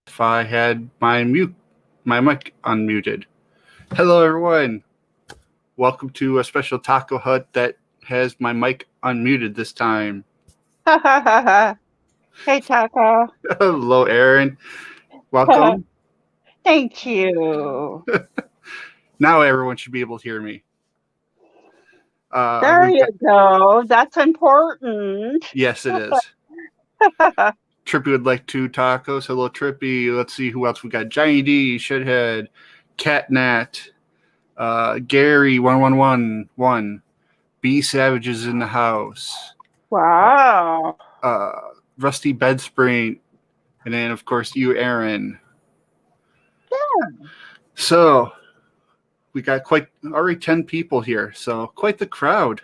If I had my mic unmuted. Hello, everyone. Welcome to a special Taco Hut that has my mic unmuted this time. Hey, Taco. Hello, Aaron. Welcome. Thank you. Now everyone should be able to hear me. There you go. That's important. Yes, it is. Trippy would like 2 tacos. Hello, Trippy. Let's see who else we got. Johnny D, Shithead, Catnat, Gary 1111, B Savage is in the house. Wow. Rusty Bedspring, and then of course you, Aaron. Yeah. So we got already 10 people here, so quite the crowd.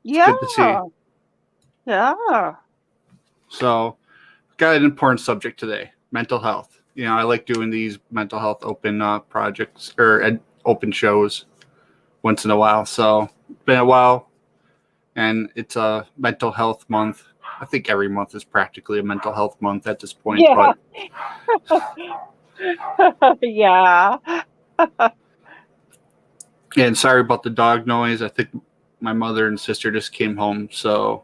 It's Yeah. good to see. Yeah. So got an important subject today: mental health. You know, I like doing these mental health open projects or open shows once in a while. So been a while, and it's a mental health month. I think every month is practically a mental health month at this point. Yeah. But Yeah. and sorry about the dog noise. I think my mother and sister just came home, so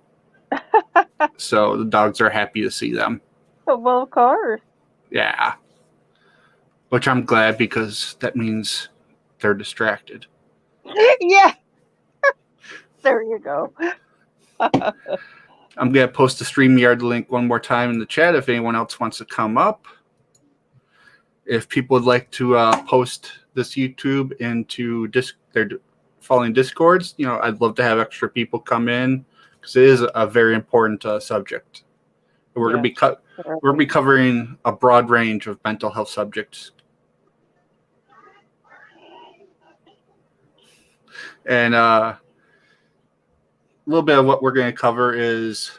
the dogs are happy to see them. Well, of course. Yeah. Which I'm glad, because that means they're distracted. Yeah. There you go. I'm going to post the StreamYard link one more time in the chat if anyone else wants to come up. If people would like to post this YouTube into their following Discords, you know, I'd love to have extra people come in, because it is a very important subject. We're going to be covering a broad range of mental health subjects. And a little bit of what we're going to cover is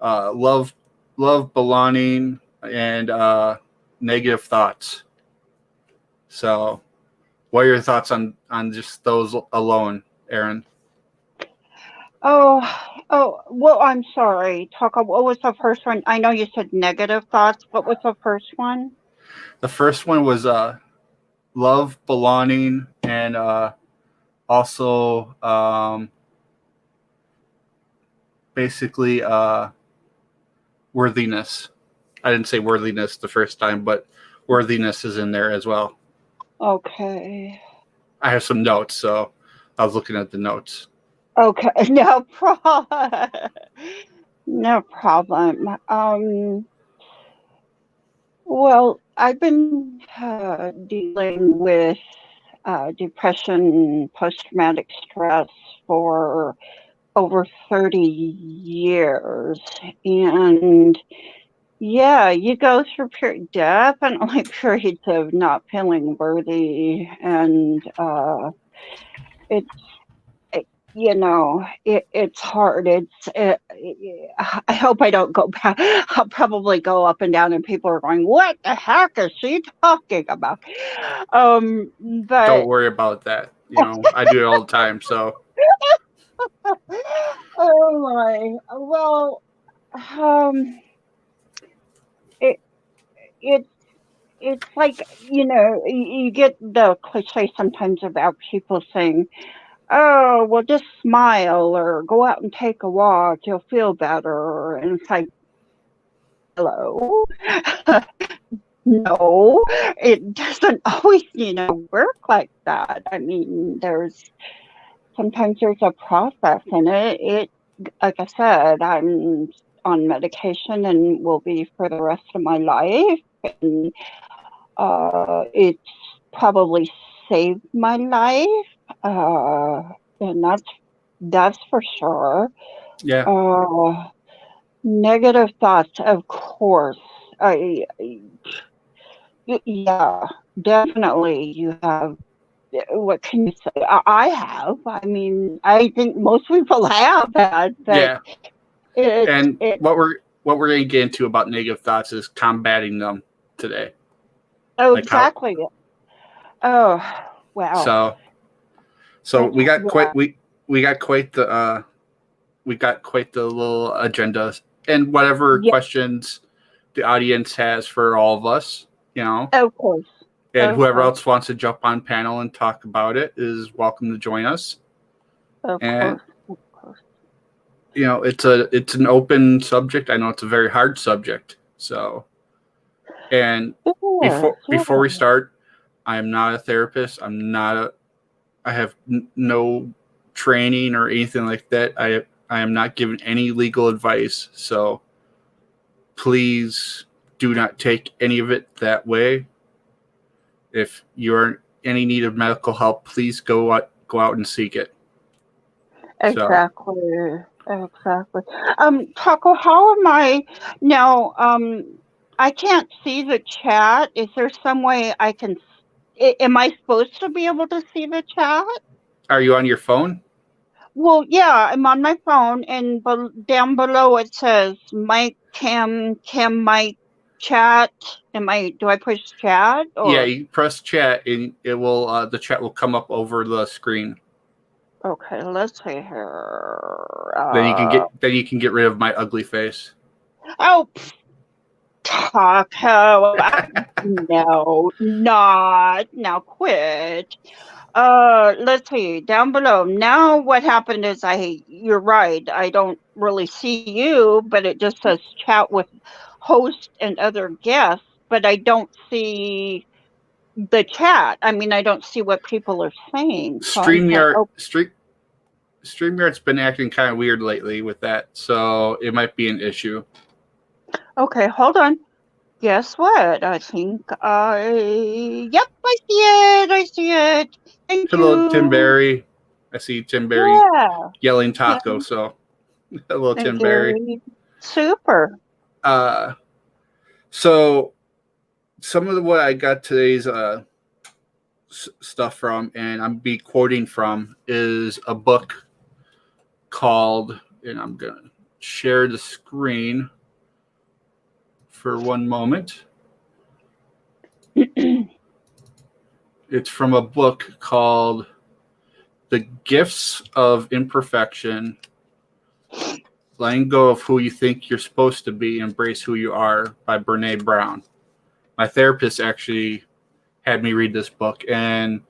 love, belonging, and negative thoughts. So, what are your thoughts on just those alone, Aaron? Well, I'm sorry. Taco, what was the first one? I know you said negative thoughts. What was the first one? The first one was love, belonging, and also basically worthiness. I didn't say worthiness the first time, but worthiness is in there as well. Okay. I have some notes, so I was looking at the notes. Okay, no problem. No problem. Well, I've been dealing with depression, post-traumatic stress for over 30 years. And yeah, you go through definitely periods of not feeling worthy. And it's, it's hard. I hope I don't go back. I'll probably go up and down and people are going, what the heck is she talking about? Don't But worry about that. I do it all the time. So oh my, well, it, it's, it's like, you get the cliche sometimes about people saying, oh, well, just smile or go out and take a walk. You'll feel better. And it's like, hello. No, it doesn't always, work like that. I mean, sometimes there's a process in it. Like I said, I'm on medication and will be for the rest of my life. And it's probably saved my life. And that's for sure. yeah, Negative thoughts, of course. Yeah, definitely. You have. What can you say? I have. I mean, I think most people have had, but yeah. it. And what we're going to get into about negative thoughts is combating them today. Oh, Like how. exactly. Oh, wow. So we got Yeah. quite the little agenda and whatever Yeah. questions the audience has for all of us, Of course. and Of whoever course. else wants to jump on panel and talk about it is welcome to join us. Of And course. Of course. it's an open subject. I know it's a very hard subject. So, and Yes, before we yes. start, I am not a therapist. I have no training or anything like that. I am not giving any legal advice. So please do not take any of it that way. If you're in any need of medical help, please go out and seek it. So Exactly. Exactly. Taco, how am I now? I can't see the chat. Is there some way I can? Am I supposed to be able to see the chat? are you on your phone? Well, yeah, I'm on my phone, and down below it says Mike Cam Mike chat. Do I push chat Yeah, or? you press chat and it will the chat will come up over the screen. Okay, let's see here. Then you can get rid of my ugly face. Oh, Taco. No, not now. Quit. Let's see down below. Now, what happened is you're right. I don't really see you, but it just says chat with host and other guests, but I don't see the chat. I mean, I don't see what people are saying. So I'm saying, StreamYard StreamYard's been acting kind of weird lately with that, so it might be an issue. okay, hold on. Guess what? I think yep, I see it. I see it. Thank Hello, Tim you. Barry. I see Tim Barry Yeah. yelling Yeah. taco. So hello, Thank Tim Barry. you. Super. So some of what I got today's stuff from, and I'm be quoting from, is a book called, and I'm gonna share the screen for one moment. It's from a book called The Gifts of Imperfection. Letting Go of Who You Think You're Supposed to Be, Embrace Who You Are by Brene Brown. My therapist actually had me read this book, and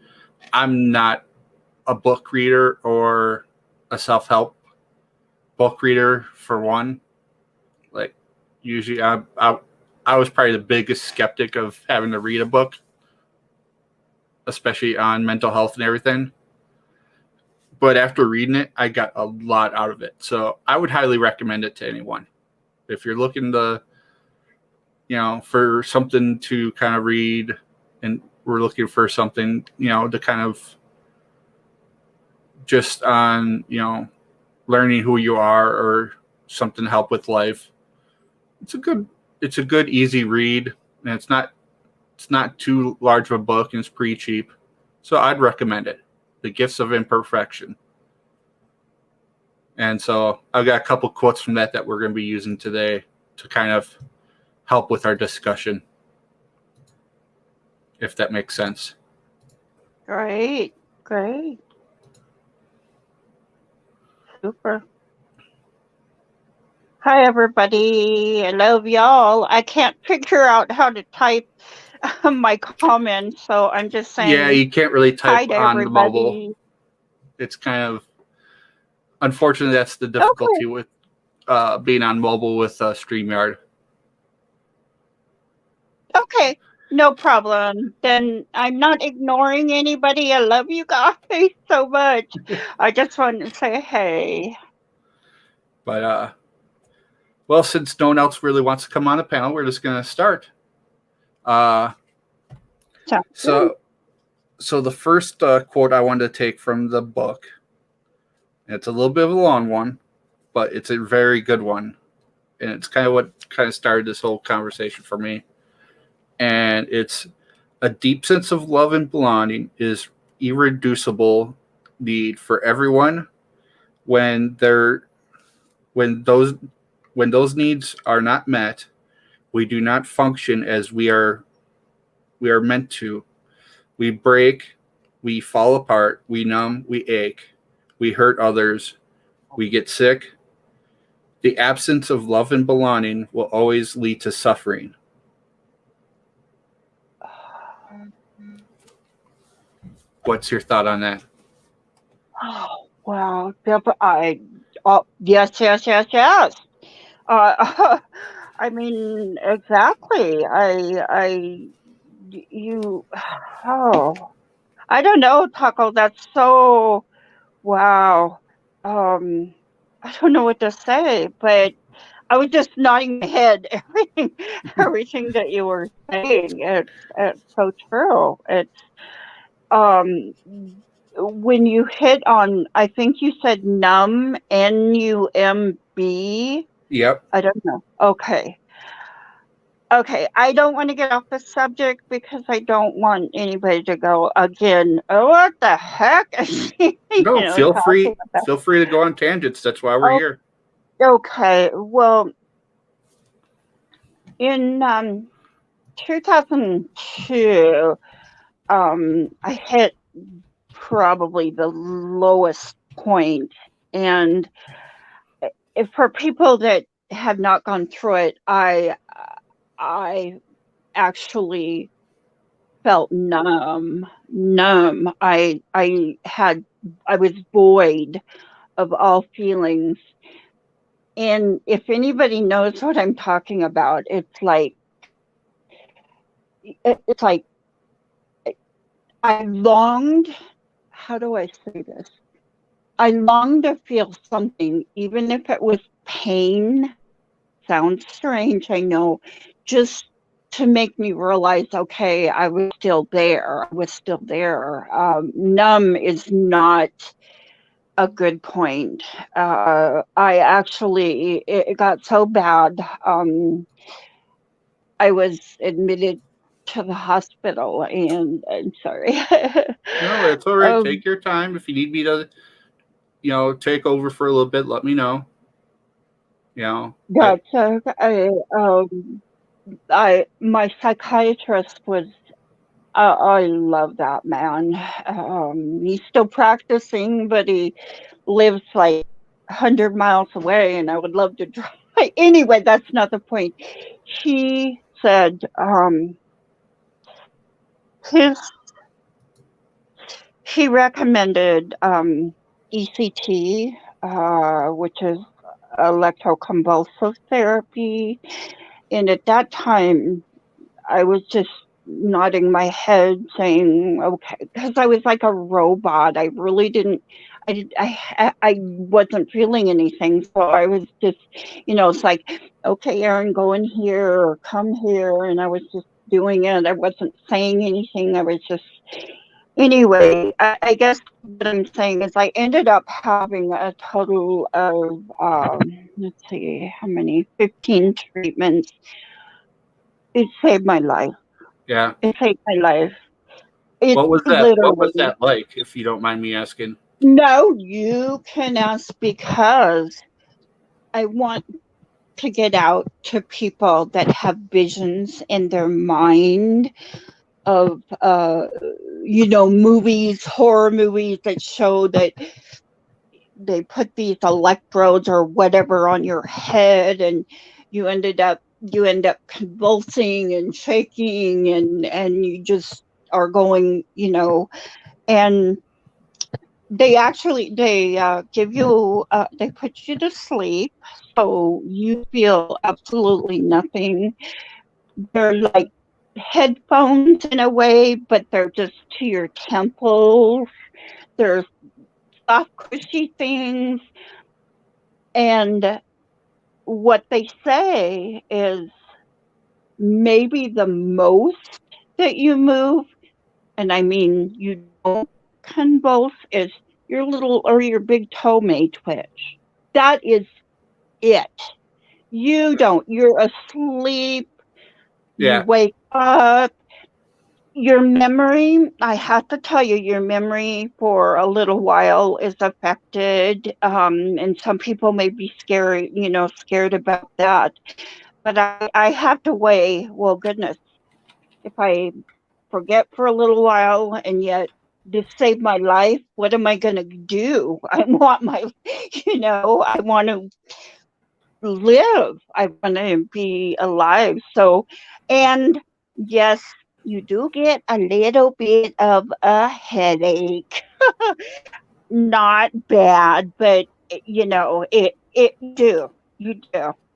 I'm not a book reader or a self-help book reader for one. Like usually I was probably the biggest skeptic of having to read a book, especially on mental health and everything. But after reading it, I got a lot out of it. So I would highly recommend it to anyone. If you're looking to, for something to kind of read, and we're looking for something, to kind of just on, learning who you are or something to help with life. It's a good easy read, and it's not too large of a book, and it's pretty cheap. So I'd recommend it. The Gifts of Imperfection. And so I've got a couple quotes from that we're going to be using today to kind of help with our discussion, if that makes sense. Great. Super. Hi, everybody. I love y'all. I can't figure out how to type my comments, so I'm just saying. Yeah, you can't really type on everybody. the mobile. It's kind of, unfortunately, that's the difficulty with being on mobile with StreamYard. Okay, no problem. Then I'm not ignoring anybody. I love you guys so much. I just wanted to say hey. But, well, since no one else really wants to come on the panel, we're just going to start. So the first quote I wanted to take from the book, and it's a little bit of a long one, but it's a very good one. And it's kind of what started this whole conversation for me. And it's, a deep sense of love and belonging is irreducible need for everyone. When those needs are not met, we do not function as we are meant to. We break, we fall apart, we numb, we ache, we hurt others, we get sick. The absence of love and belonging will always lead to suffering. What's your thought on that? Oh, wow. Yes. I mean, exactly. I don't know, Taco. That's so, wow. I don't know what to say, but I was just nodding my head. Everything that you were saying, it's so true. It's, when you hit on, I think you said numb, NUMB. Yep. I don't know. Okay. I don't want to get off the subject because I don't want anybody to go again, oh, what the heck? No, feel free to go on tangents. That's why we're here. Okay. Well, in 2002, I hit probably the lowest point. And for people that have not gone through it, I actually felt numb. I was void of all feelings. And if anybody knows what I'm talking about, it's like I longed, how do I say this? I longed to feel something, even if it was pain. Sounds strange, I know, just to make me realize, okay, I was still there. Numb is not a good point. It got so bad. I was admitted to the hospital, and I'm sorry. No, it's all right. Take your time. If you need me to, take over for a little bit, let me know. My psychiatrist was, I love that man. He's still practicing, but he lives like 100 miles away, and I would love to drive. Anyway, that's not the point. He said he recommended ECT, which is electroconvulsive therapy. And at that time, I was just nodding my head saying, okay, because I was like a robot. I really didn't, I wasn't feeling anything. So I was just, it's like, okay, Erin, go in here or come here. And I was just doing it. I wasn't saying anything. I was just, anyway, I guess what I'm saying is I ended up having a total of, let's see, how many, 15 treatments. It saved my life. Yeah. It saved my life. It What was that? What was literally. that like, if you don't mind me asking? No, you can ask because I want to get out to people that have visions in their mind of, movies, horror movies that show that they put these electrodes or whatever on your head and you end up convulsing and shaking and you just are going, and they give you they put you to sleep so you feel absolutely nothing. They're like headphones in a way, but they're just to your temples. They're soft cushy things, and what they say is maybe the most that you move, and I mean you don't convulse, is your little or your big toe may twitch. That is it. You don't. You're asleep. You Yeah. wake up. Your memory, I have to tell you, your memory for a little while is affected. And some people may be scared about that. But I have to weigh, well, goodness, if I forget for a little while and yet this saved my life, what am I going to do? I want I want to live. I want to be alive. So, and yes, you do get a little bit of a headache. Not bad, but you do.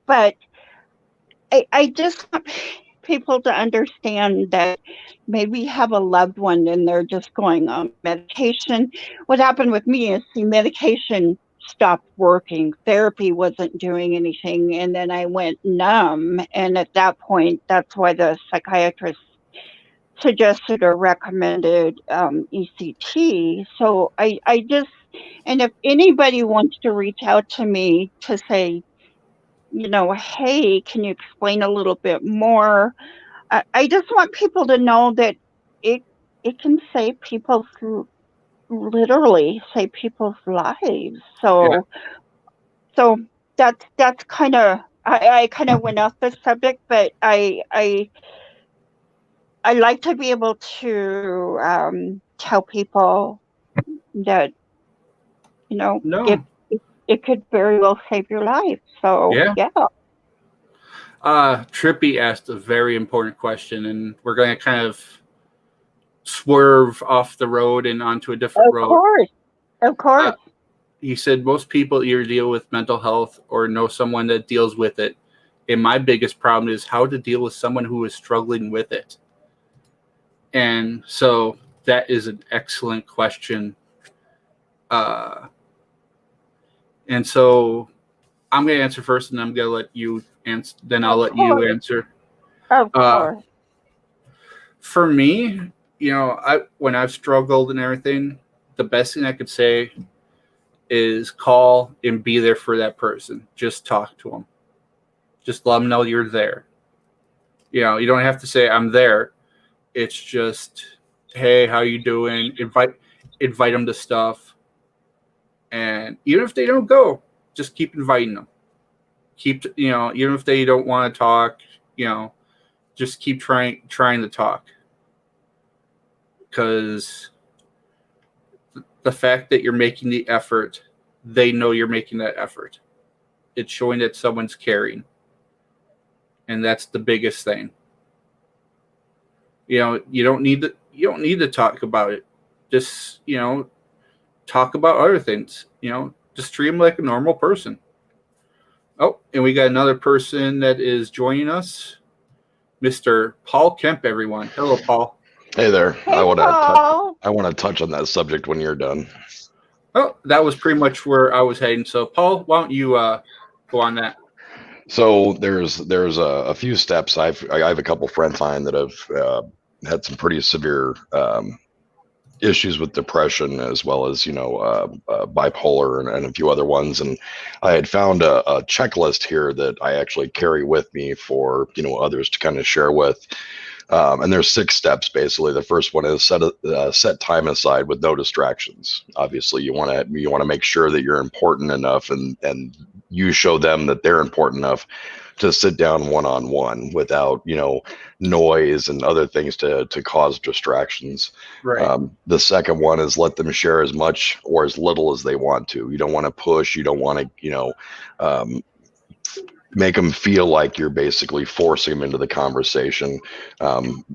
But I just want people to understand that maybe have a loved one and they're just going on medication. What happened with me is the medication stopped working. Therapy wasn't doing anything. And then I went numb. And at that point, that's why the psychiatrist suggested or recommended ECT. So I just, and if anybody wants to reach out to me to say, hey, can you explain a little bit more? I just want people to know that it can save people's literally save people's lives. So that's kind of I kind of went off the subject, but I like to be able to tell people that No. it could very well save your life. So Yeah. yeah. Trippy asked a very important question, and we're going to kind of swerve off the road and onto a different road. Of course. He said most people either deal with mental health or know someone that deals with it. And my biggest problem is how to deal with someone who is struggling with it. And so that is an excellent question. And so I'm going to answer first, and I'm going to let you answer. Then I'll let you answer. Of course. For me, when I've struggled and everything, the best thing I could say is call and be there for that person. Just talk to them. Just let them know you're there. You don't have to say I'm there. It's just, hey, how you doing? Invite them to stuff. And even if they don't go, just keep inviting them. Even if they don't want to talk, just keep trying to talk. Because the fact that you're making the effort, they know you're making that effort. It's showing that someone's caring. And that's the biggest thing. You don't need to talk about it. Just, talk about other things. Just treat them like a normal person. Oh, and we got another person that is joining us. Mr. Paul Kemp, everyone. Hello, Paul. Hey there. Hey, Paul. I want to touch on that subject when you're done. Oh, that was pretty much where I was heading. So, Paul, why don't you go on that? So there's a few steps. I have a couple friends of mine that have had some pretty severe issues with depression, as well as bipolar and a few other ones. And I had found a checklist here that I actually carry with me for others to kind of share with. And there's 6 steps basically. The first one is set time aside with no distractions. Obviously, you want to make sure that you're important enough, and you show them that they're important enough to sit down one-on-one without noise and other things to cause distractions. Right. The second one is let them share as much or as little as they want to. You don't want to push. You don't want to make them feel like you're basically forcing them into the conversation.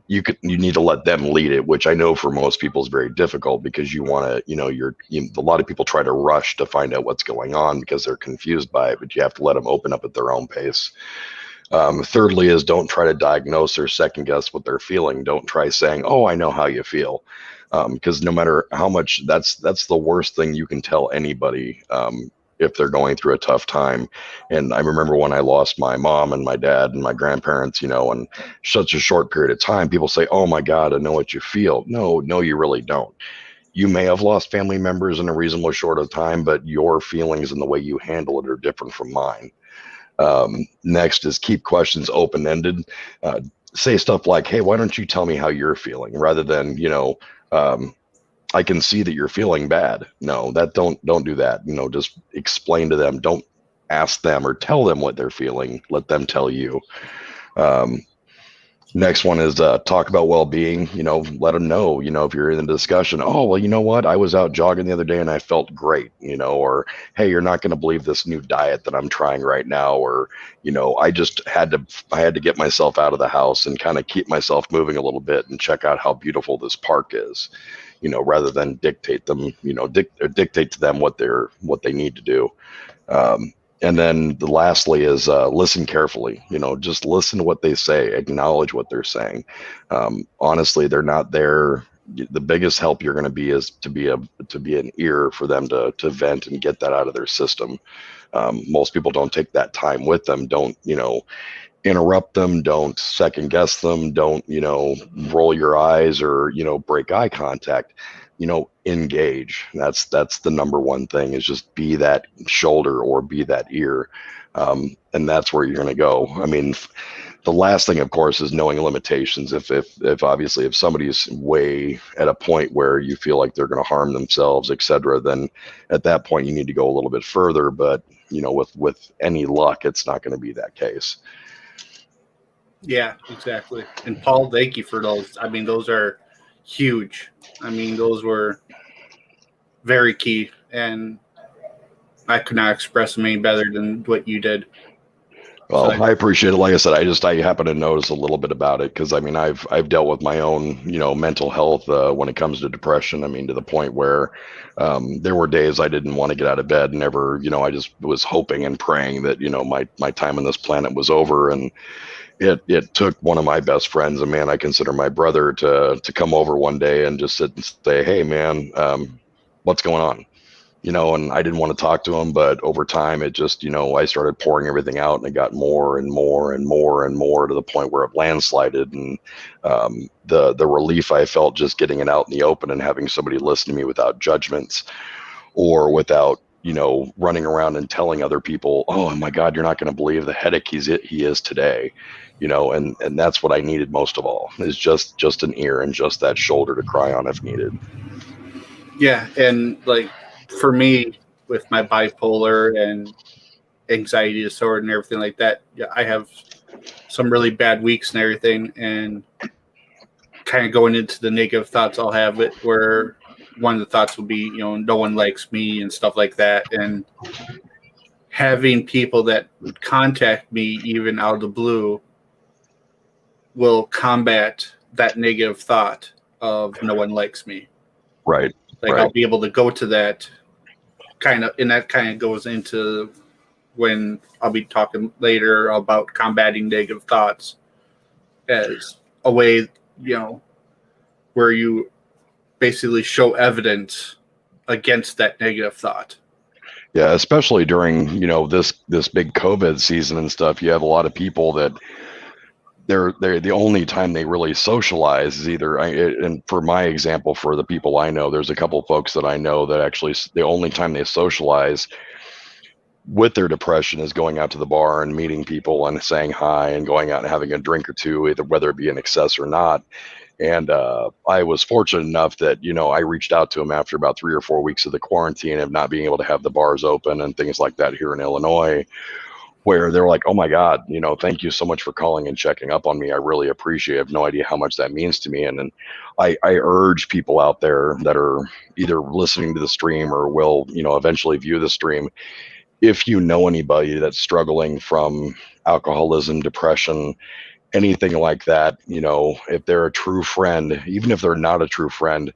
You need to let them lead it, which I know for most people is very difficult, because you want to, a lot of people try to rush to find out what's going on because they're confused by it, but you have to let them open up at their own pace. Thirdly is don't try to diagnose or second guess what they're feeling. Don't try saying, "Oh, I know how you feel." Because no matter how much, that's the worst thing you can tell anybody if they're going through a tough time. And I remember when I lost my mom and my dad and my grandparents, in such a short period of time, people say, "Oh my God, I know what you feel." No, you really don't. You may have lost family members in a reasonable short of time, but your feelings and the way you handle it are different from mine. Next is keep questions open-ended. Say stuff like, "Hey, why don't you tell me how you're feeling?" Rather than, "I can see that you're feeling bad." No, don't do that. Just explain to them. Don't ask them or tell them what they're feeling. Let them tell you. Next one is talk about well-being. Let them know, if you're in the discussion, "Oh, well, you know what? I was out jogging the other day and I felt great," or, "Hey, you're not going to believe this new diet that I'm trying right now," or, "I just had to get myself out of the house and kind of keep myself moving a little bit and check out how beautiful this park is," rather than dictate to them what they need to do. And then lastly is listen carefully. Just listen to what they say, acknowledge what they're saying. Honestly, they're not there. The biggest help you're going to be is to be an ear for them to vent and get that out of their system. Most people don't take that time with them. Don't interrupt them. Don't second guess them. Don't roll your eyes or break eye contact. Engage. That's the number one thing, is just be that shoulder or be that ear. And that's where you're going to go. I mean, the last thing, of course, is knowing limitations. If obviously if somebody's way at a point where you feel like they're going to harm themselves, etc., then at that point you need to go a little bit further. But with any luck, it's not going to be that case. Yeah, exactly. And Paul, thank you for those. I mean, those are huge. I mean, those were very key, and I could not express them any better than what you did. Well, I appreciate it. Like I said, I happen to notice a little bit about it because, I mean, I've dealt with my own, mental health when it comes to depression. I mean, to the point where there were days I didn't want to get out of bed, never, I just was hoping and praying that, my time on this planet was over. And it took one of my best friends, a man I consider my brother, to come over one day and just sit and say, "Hey, man, what's going on?" And I didn't want to talk to him, but over time it just, I started pouring everything out, and it got more and more and more and more, to the point where it landslided. And the relief I felt just getting it out in the open and having somebody listen to me without judgments, or without, running around and telling other people, "Oh my God, you're not going to believe the headache he is today." And that's what I needed most of all, is just an ear and just that shoulder to cry on if needed. Yeah, and like for me, with my bipolar and anxiety disorder and everything like that, yeah, I have some really bad weeks and everything, and kind of going into the negative thoughts I'll have it, where one of the thoughts will be, no one likes me and stuff like that. And having people that would contact me even out of the blue will combat that negative thought of no one likes me. Right. Like right. I'll be able to go to that kind of, and that kind of goes into when I'll be talking later about combating negative thoughts. as a way, where you basically show evidence against that negative thought. Yeah, especially during, this big COVID season and stuff, you have a lot of people that they're the only time they really socialize is either, and for my example, for the people I know, there's a couple folks that I know that actually the only time they socialize with their depression is going out to the bar and meeting people and saying hi and going out and having a drink or two, either whether it be an excess or not. And I was fortunate enough that, I reached out to him after about 3 or 4 weeks of the quarantine of not being able to have the bars open and things like that here in Illinois, where they're like, oh my God, thank you so much for calling and checking up on me. I really appreciate it. I have no idea how much that means to me. And I urge people out there that are either listening to the stream or will, eventually view the stream. If you know anybody that's struggling from alcoholism, depression, anything like that, if they're a true friend, even if they're not a true friend,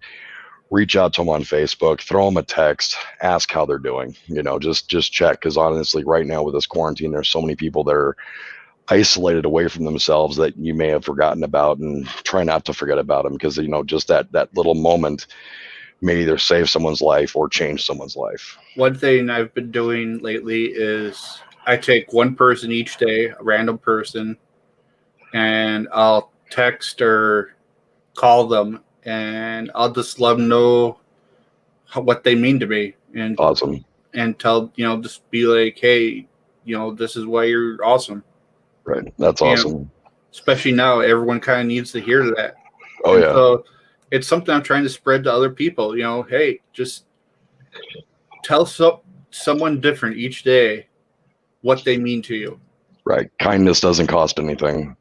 reach out to them on Facebook, throw them a text, ask how they're doing, just check. Because honestly, right now with this quarantine, there's so many people that are isolated away from themselves that you may have forgotten about, and try not to forget about them, because, just that little moment may either save someone's life or change someone's life. One thing I've been doing lately is I take one person each day, a random person, and I'll text or call them, and I'll just let them know what they mean to me, and Awesome. and tell, just be like, hey, this is why you're awesome. Right. That's awesome. Especially now, everyone kind of needs to hear that. Oh, and yeah. So it's something I'm trying to spread to other people. Hey, just tell someone different each day what they mean to you. Right. Kindness doesn't cost anything.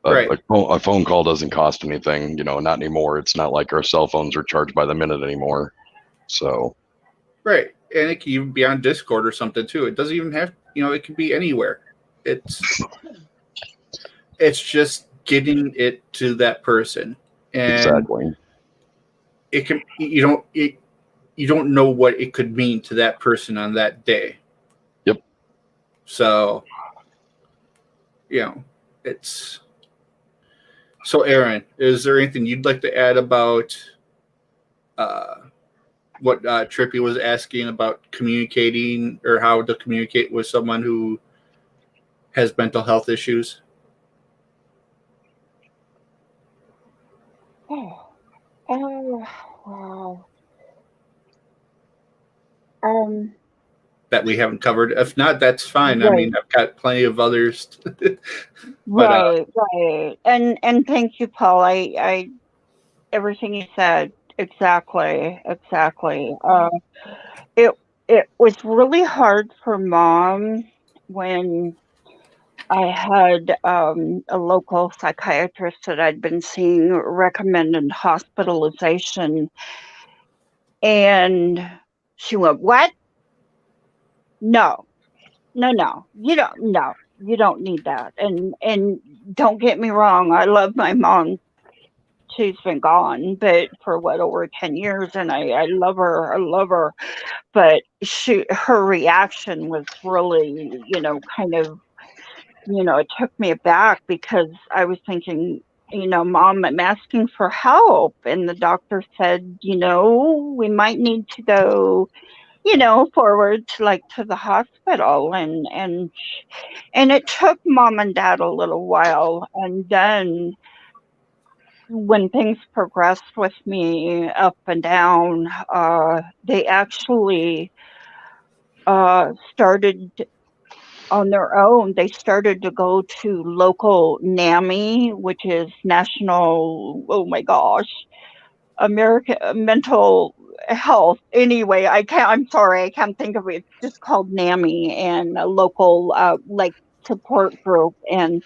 Right. A phone call doesn't cost anything, not anymore. It's not like our cell phones are charged by the minute anymore. So. Right. And it can even be on Discord or something too. It doesn't even have, it can be anywhere. It's just getting it to that person. And exactly. It can, you don't know what it could mean to that person on that day. Yep. So, it's. So, Aaron, is there anything you'd like to add about what Trippy was asking about communicating, or how to communicate with someone who has mental health issues? Oh, wow. That we haven't covered. If not, that's fine. Right. I mean, I've got plenty of others. Right. And thank you, Paul. I everything you said, exactly. It was really hard for Mom when I had a local psychiatrist that I'd been seeing recommended hospitalization, and she went, "What? No, you don't need that." And don't get me wrong, I love my mom. She's been gone, but for over 10 years, and I love her. But her reaction was really, kind of, it took me aback, because I was thinking, Mom, I'm asking for help. And the doctor said, we might need to go, forward to the hospital. And it took Mom and Dad a little while. And then when things progressed with me up and down, they actually started on their own. They started to go to local NAMI, which is National, oh my gosh, American Mental Health. Anyway, I'm sorry, I can't think of it. It's just called NAMI, and a local support group. And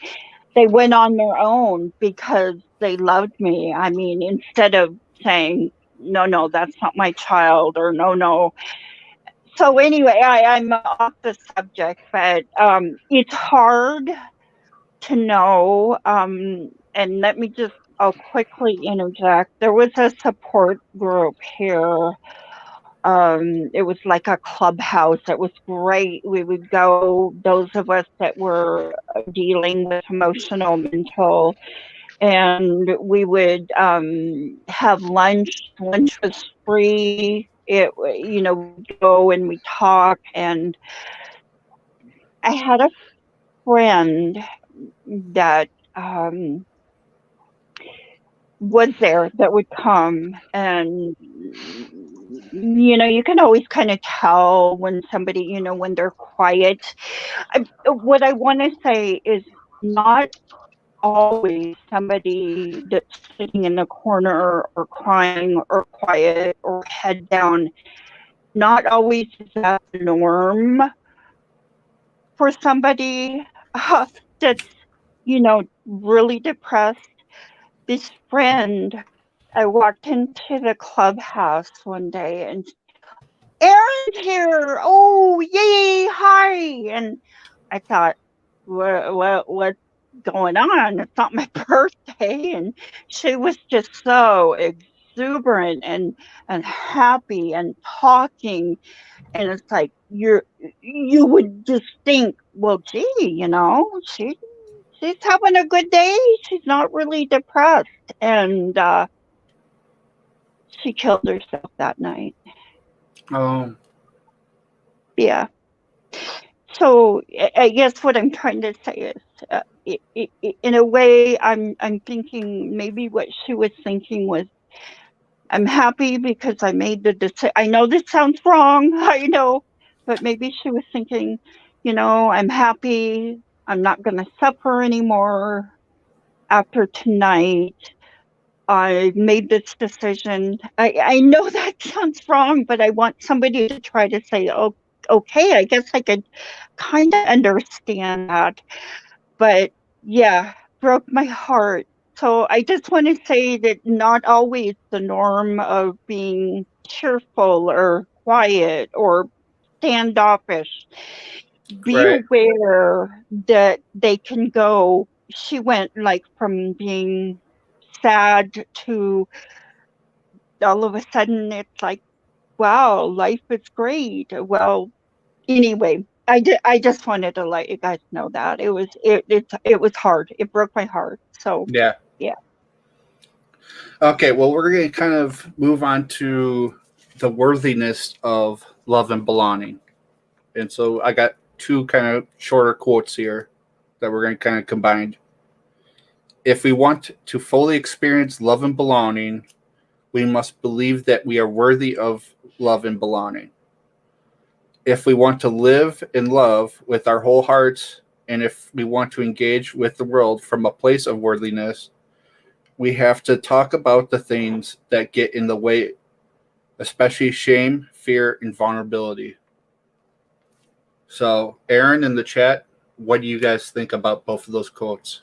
they went on their own because they loved me. I mean, instead of saying, no, that's not my child, or no. So anyway, I'm off the subject, but it's hard to know. And I'll quickly interject. There was a support group here It was like a clubhouse. It was great. We would go, those of us that were dealing with emotional, mental, and we would have lunch. Lunch was free. We'd go and we talk. And I had a friend that was there that would come, and you can always kind of tell when somebody, when they're quiet. What I want to say is not always somebody that's sitting in the corner or crying or quiet or head down. Not always is that the norm for somebody that's, really depressed. This friend, I walked into the clubhouse one day and Erin's here. Oh, yay, hi. And I thought, what's going on? It's not my birthday. And she was just so exuberant and happy and talking. And it's like you would just think, well, gee, she's having a good day. She's not really depressed. And she killed herself that night. Oh, Yeah. So I guess what I'm trying to say is, in a way, I'm thinking maybe what she was thinking was, I'm happy because I made the decision. I know this sounds wrong, I know, but maybe she was thinking, I'm happy. I'm not going to suffer anymore after tonight. I made this decision. I know that sounds wrong, but I want somebody to try to say, oh, okay, I guess I could kind of understand that. But yeah, broke my heart. So I just want to say that not always the norm of being cheerful or quiet or standoffish. Be right. aware that they can go. She went like from being sad to all of a sudden it's like, wow, life is great. Well, anyway, I just wanted to let you guys know that it was hard. It broke my heart. So Yeah. yeah. Okay, well, we're going to kind of move on to the worthiness of love and belonging. And so I got two kind of shorter quotes here that we're going to kind of combine. If we want to fully experience love and belonging, we must believe that we are worthy of love and belonging. If we want to live in love with our whole hearts, and if we want to engage with the world from a place of worthiness, we have to talk about the things that get in the way, especially shame, fear, and vulnerability. So, Erin in the chat, what do you guys think about both of those quotes?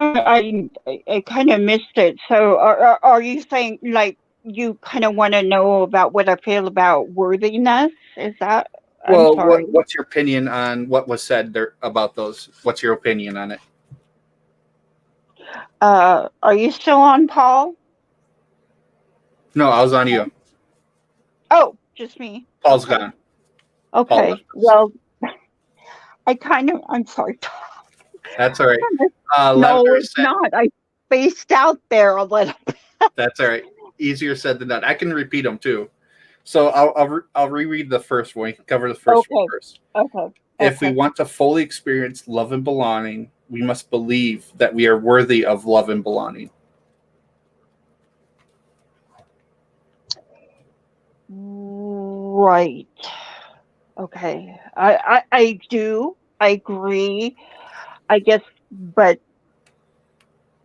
I kind of missed it. So are you saying like you kind of want to know about what I feel about worthiness? Is that? I'm Well, sorry. what's your opinion on what was said there about those? What's your opinion on it? Are you still on, Paul? No, I was on you. Oh, just me. Paul's Okay. gone. Okay. Paul left us. Well, I'm sorry. That's all right. No, Lavender it's said, not. I spaced out there a little bit. that's all right. Easier said than done. I can repeat them too. So I'll reread the first one. You can cover the first one first. Okay. If we want to fully experience love and belonging, we must believe that we are worthy of love and belonging. Right. Okay. I do. I agree. I guess, but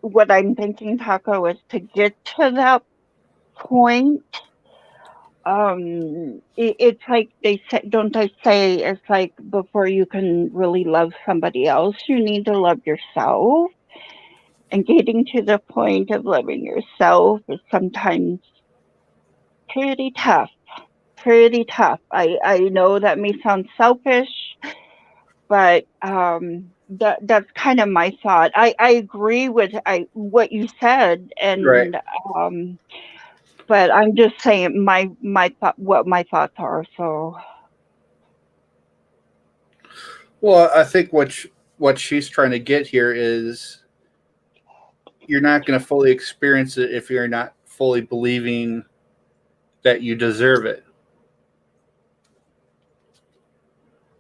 what I'm thinking, Taco, is to get to that point. It's like they say, don't they say, it's like before you can really love somebody else, you need to love yourself. And getting to the point of loving yourself is sometimes pretty tough. Pretty tough. I know that may sound selfish, but that's kind of my thought. I agree with what you said, Right. and but I'm just saying my thought, what my thoughts are. So Well, I think what she's trying to get here is you're not going to fully experience it if you're not fully believing that you deserve it.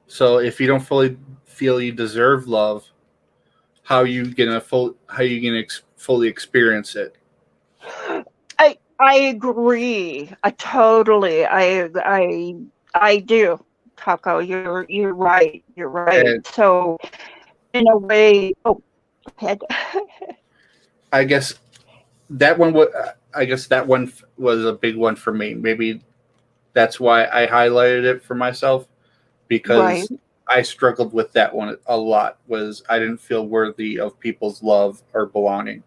So if you don't fully feel you deserve love, how you gonna fully experience it? I agree. I totally. I do, Taco. You're right. You're right. And So in a way, oh, head. I guess that one would. I guess that one was a big one for me. Maybe that's why I highlighted it for myself Right. because I struggled with that one a lot. Was I didn't feel worthy of people's love or belonging.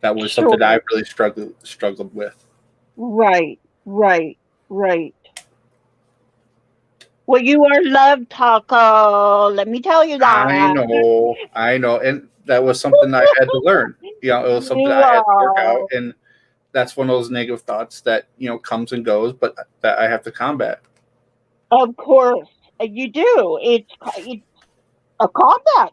That was Sure. something I really struggled with. Right. Right. Right. Well, you are loved, Taco. Let me tell you that. I know, and that was something I had to learn. You know, it was something You I had to work out, are. and that's one of those negative thoughts that comes and goes, but that I have to combat. Of course, you do. It's a combat.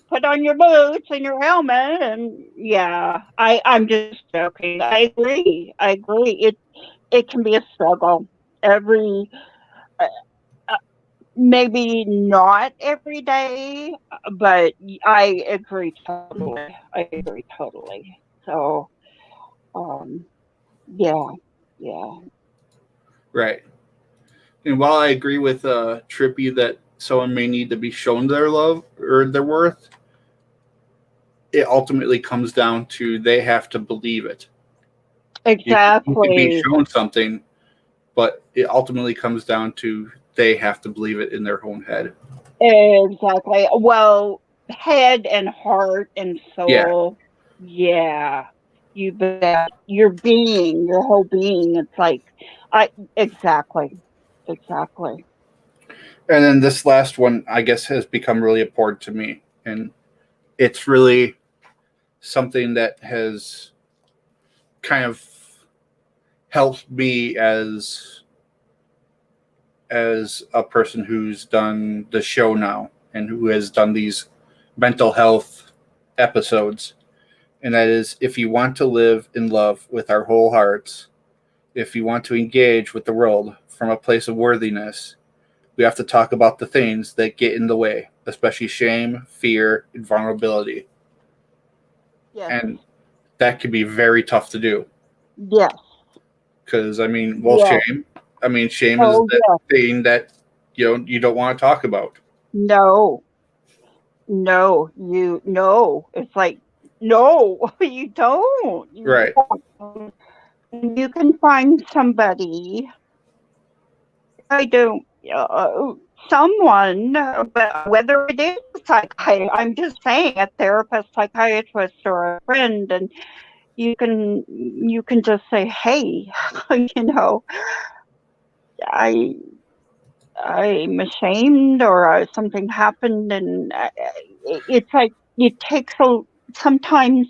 Put on your boots and your helmet, and yeah, I'm just joking. I agree. I agree. It can be a struggle. Every uh, uh, maybe not every day, but I agree totally. I agree totally. So, um, yeah, yeah, Right. And while I agree with Trippy that someone may need to be shown their love or their worth, it ultimately comes down to they have to believe it. You can be exactly. shown something, but it ultimately comes down to they have to believe it in their own head. Exactly. Well, head and heart and Yeah. soul. Yeah, you bet. Your whole being. It's like, I exactly, exactly. And then this last one, I guess, has become really important to me. And it's really something that has kind of helped me as a person who's done the show now and who has done these mental health episodes. And that is, if you want to live in love with our whole hearts, if you want to engage with the world from a place of worthiness, we have to talk about the things that get in the way, especially shame, fear, and vulnerability. Yes, And that can be very tough to do yes, because, yes. shame is Oh, that yes. thing that you don't want to talk about. No, no, no. It's like, no, you don't. You Right. don't. You can find somebody. I don't. Someone, but whether it is a psychiatrist, I'm just saying a therapist, psychiatrist, or a friend, and you can just say, hey, you know, I I'm ashamed, or something happened, and it's like it takes a sometimes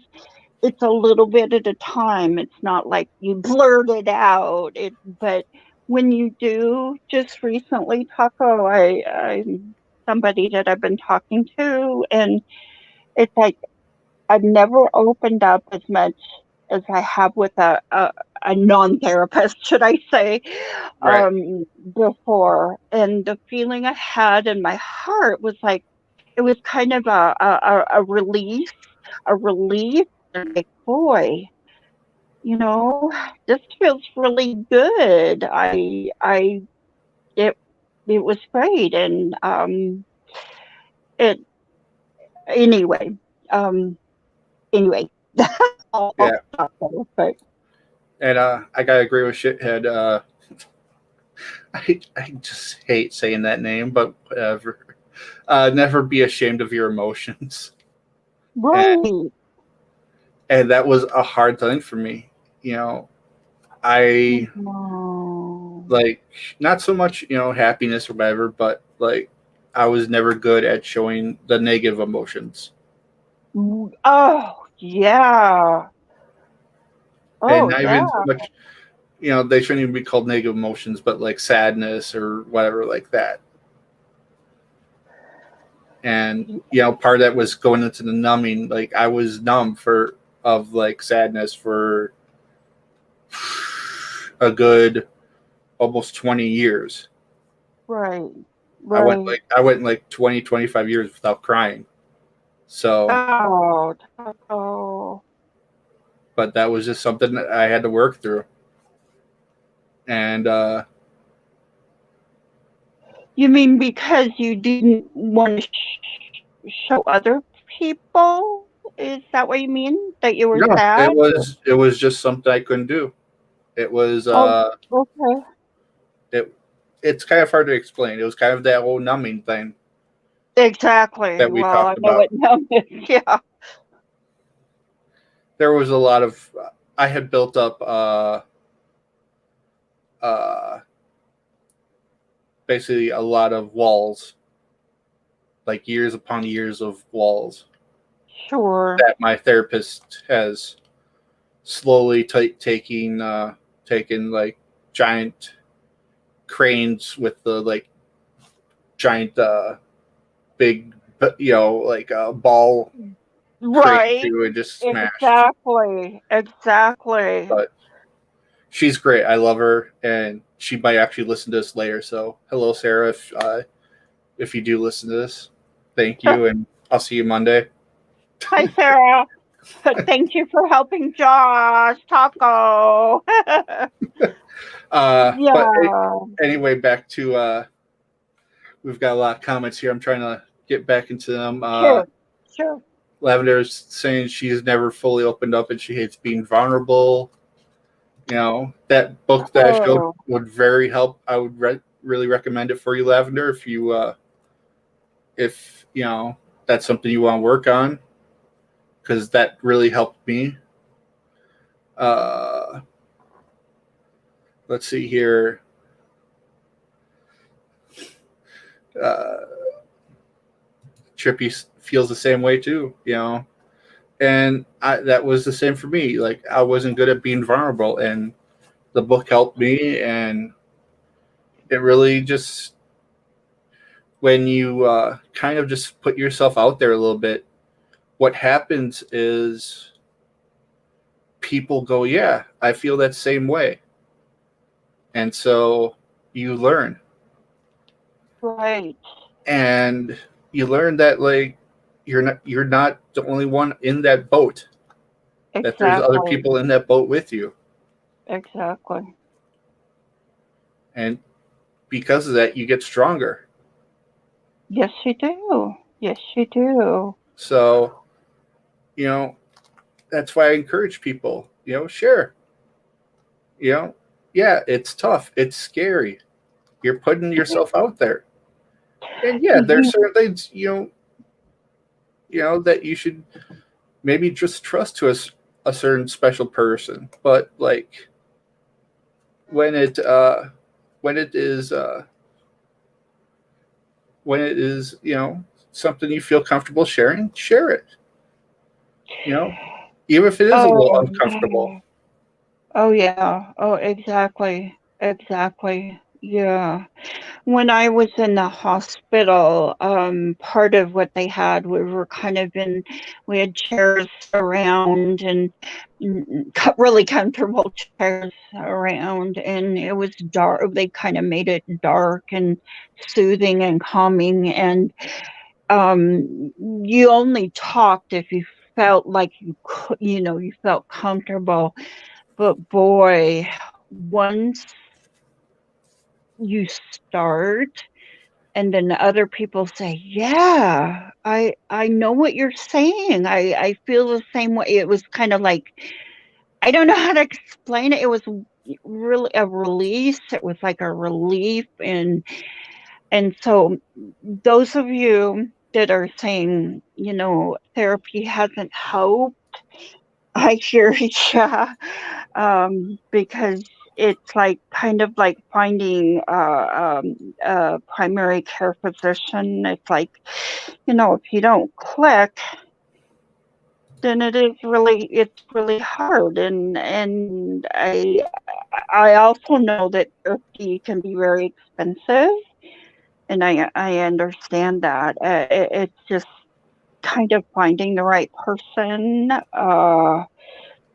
it's a little bit at a time. It's not like you blurt it out. But when you do, just recently, Taco, I'm somebody that I've been talking to, and it's like I've never opened up as much as I have with a non-therapist, should I say, Right. before. And the feeling I had in my heart was like it was kind of a relief, a relief. And like, boy, this feels really good. It it was great, and it anyway, um, anyway. I'll Yeah. stop there, but And I gotta agree with shithead. I just hate saying that name, but whatever. Never be ashamed of your emotions. And, right. and that was a hard thing for me. You know, I No. like not so much, happiness or whatever, but like I was never good at showing the negative emotions. Oh, yeah. And Oh, not yeah. even so much, they shouldn't even be called negative emotions, but like sadness or whatever like that. And, part of that was going into the numbing. Like I was numb of like sadness for a good almost 20 years. Right. I went Right. like 20, 25 years without crying. So, Oh. but that was just something that I had to work through. And You mean because you didn't want to show other people? Is that what you mean? That you were no, sad? it was just something I couldn't do. It was Oh, okay. it's kind of hard to explain. It was kind of that whole numbing thing Exactly. that we Well, I talked know about. what numb is. Yeah. There was a lot of I had built up basically a lot of walls, like years upon years of walls Sure. that my therapist has slowly taken like giant cranes with the like giant big like a ball crane Right. to and just smashed. Exactly. But she's great. I love her, and she might actually listen to this later. So hello, Sarah, if you do listen to this, thank you, and I'll see you Monday. Hi, Sarah. Thank you for helping Josh. Taco. But Yeah. anyway, back to we've got a lot of comments here. I'm trying to get back into them. Sure. Lavender's saying she's never fully opened up and she hates being vulnerable. That book that I showed Oh, would very help. I would really recommend it for you, Lavender, if that's something you want to work on, because that really helped me. Let's see here. Trippy feels the same way too, and that was the same for me. Like I wasn't good at being vulnerable, and the book helped me, and it really just when you kind of just put yourself out there a little bit, what happens is people go, yeah, I feel that same way. And so you learn. right. And you learn that like you're not the only one in that boat. That there's other Exactly. people in that boat with you. Exactly. And because of that you get stronger. Yes, you do. Yes, you do. So, that's why I encourage people, share. Yeah, it's tough. It's scary. You're putting yourself out there. And yeah, there's certain things, that you should maybe just trust to a certain special person. But like when it is something you feel comfortable sharing, share it. Even if it is a little Oh, uncomfortable. oh yeah. Oh, exactly. Exactly. Yeah. When I was in the hospital, part of what they had, we had chairs around and really comfortable chairs around, and it was dark. They kind of made it dark and soothing and calming, and you only talked if you felt like you could, you felt comfortable. But boy, once you start and then other people say, yeah, I know what you're saying. I feel the same way. It was kind of like, I don't know how to explain it. It was really a release. It was like a relief. And so those of you that are saying, therapy hasn't helped, I hear you, because it's like kind of like finding a primary care physician. It's like, if you don't click, then it's really hard. And I also know that therapy can be very expensive, and I understand that. It's just kind of finding the right person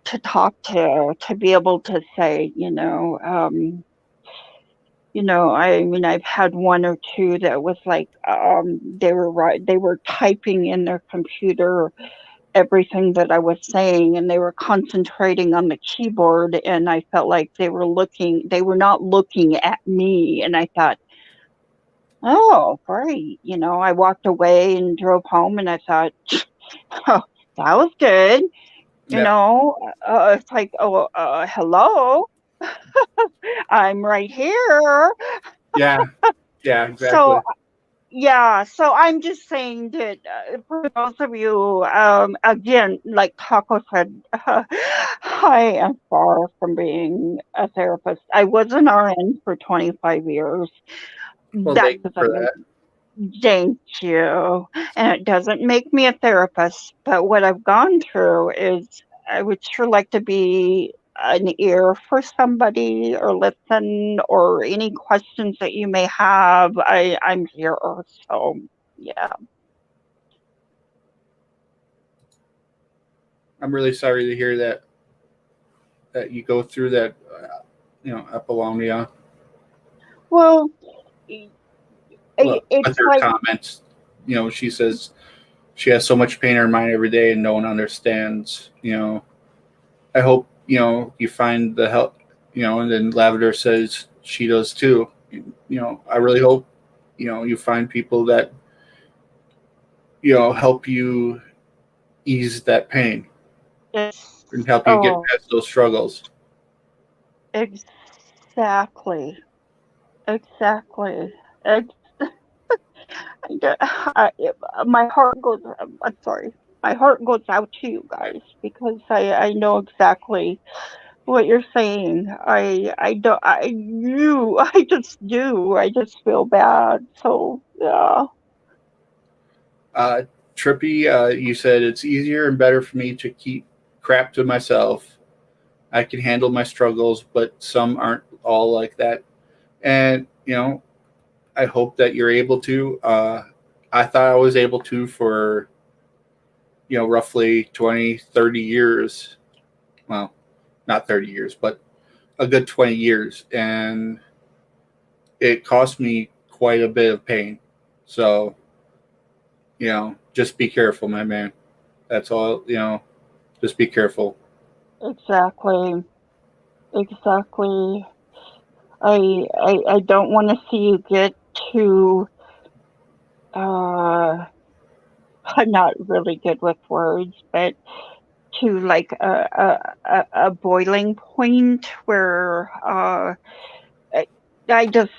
to talk to be able to say, I mean, I've had one or two that was like, they were typing in their computer everything that I was saying, and they were concentrating on the keyboard, and I felt like they were not looking at me, and I thought, oh, great. I walked away and drove home, and I thought, oh, that was good. Yeah. It's like, oh, hello, I'm right here. Yeah. Yeah. Exactly. So, yeah, so I'm just saying that for those of you, again, like Taco said, I am far from being a therapist. I was an RN for 25 years. Well, That thank you for doesn't make that. Thank you. And it doesn't make me a therapist, but what I've gone through is I would sure like to be an ear for somebody or listen or any questions that you may have. I'm here. So, yeah. I'm really sorry to hear that you go through that, Apollonia. Well, Well, with it's her like, comments, she says she has so much pain in her mind every day and no one understands. I hope, you find the help, and then Lavender says she does too. I really hope, you find people that, help you ease that pain it's, and help you get oh, past those struggles. exactly. Exactly. Ex- my heart goes, I'm sorry. My heart goes out to you guys because I know exactly what you're saying. I don't I just do. I just feel bad. So yeah. Uh, Trippy, you said it's easier and better for me to keep crap to myself. I can handle my struggles, but some aren't all like that. And, I hope that you're able to. I thought I was able to for, roughly 20, 30 years. Well, not 30 years, but a good 20 years. And it cost me quite a bit of pain. So, just be careful, my man. That's all, just be careful. Exactly. Exactly. I don't want to see you get too I'm not really good with words, but to like a boiling point where I, I just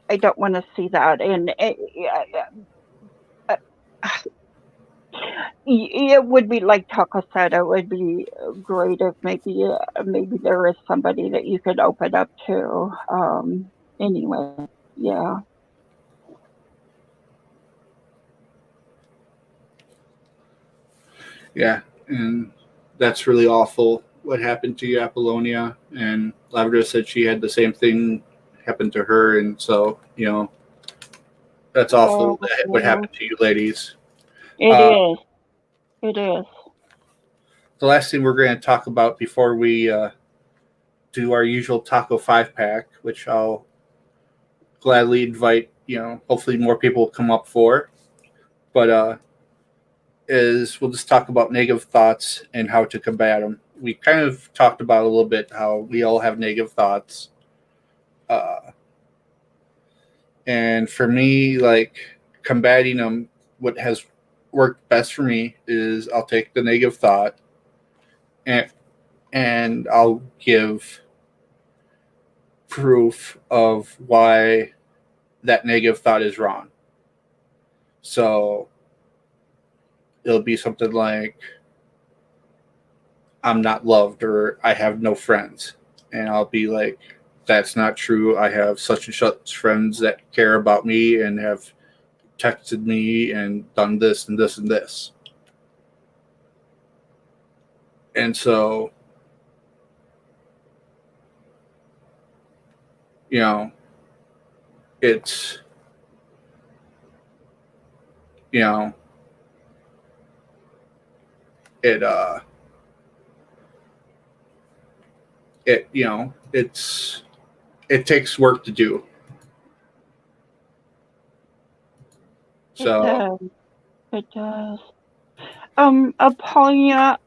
I don't want to see that, and uh, it would be like Taco said. It would be great if maybe there is somebody that you could open up to. Anyway, yeah. Yeah. And that's really awful what happened to you, Apollonia. And Lavender said she had the same thing happen to her. And so, that's awful that what Oh, happened to you ladies. it Uh, is. It is. the last thing we're going to talk about before we do our usual Taco 5 pack, which I'll gladly invite, hopefully more people will come up for. But is we'll just talk about negative thoughts and how to combat them. We kind of talked about a little bit how we all have negative thoughts. Uh, and for me, like combating them, what has worked best for me is I'll take the negative thought and I'll give proof of why that negative thought is wrong. So it'll be something like I'm not loved or I have no friends. And I'll be like, that's not true. I have such and such friends that care about me and have texted me and done this and this and this. And so, you know, it's, you know, it, you know, it takes work to do. So, It does. It does. Paulina,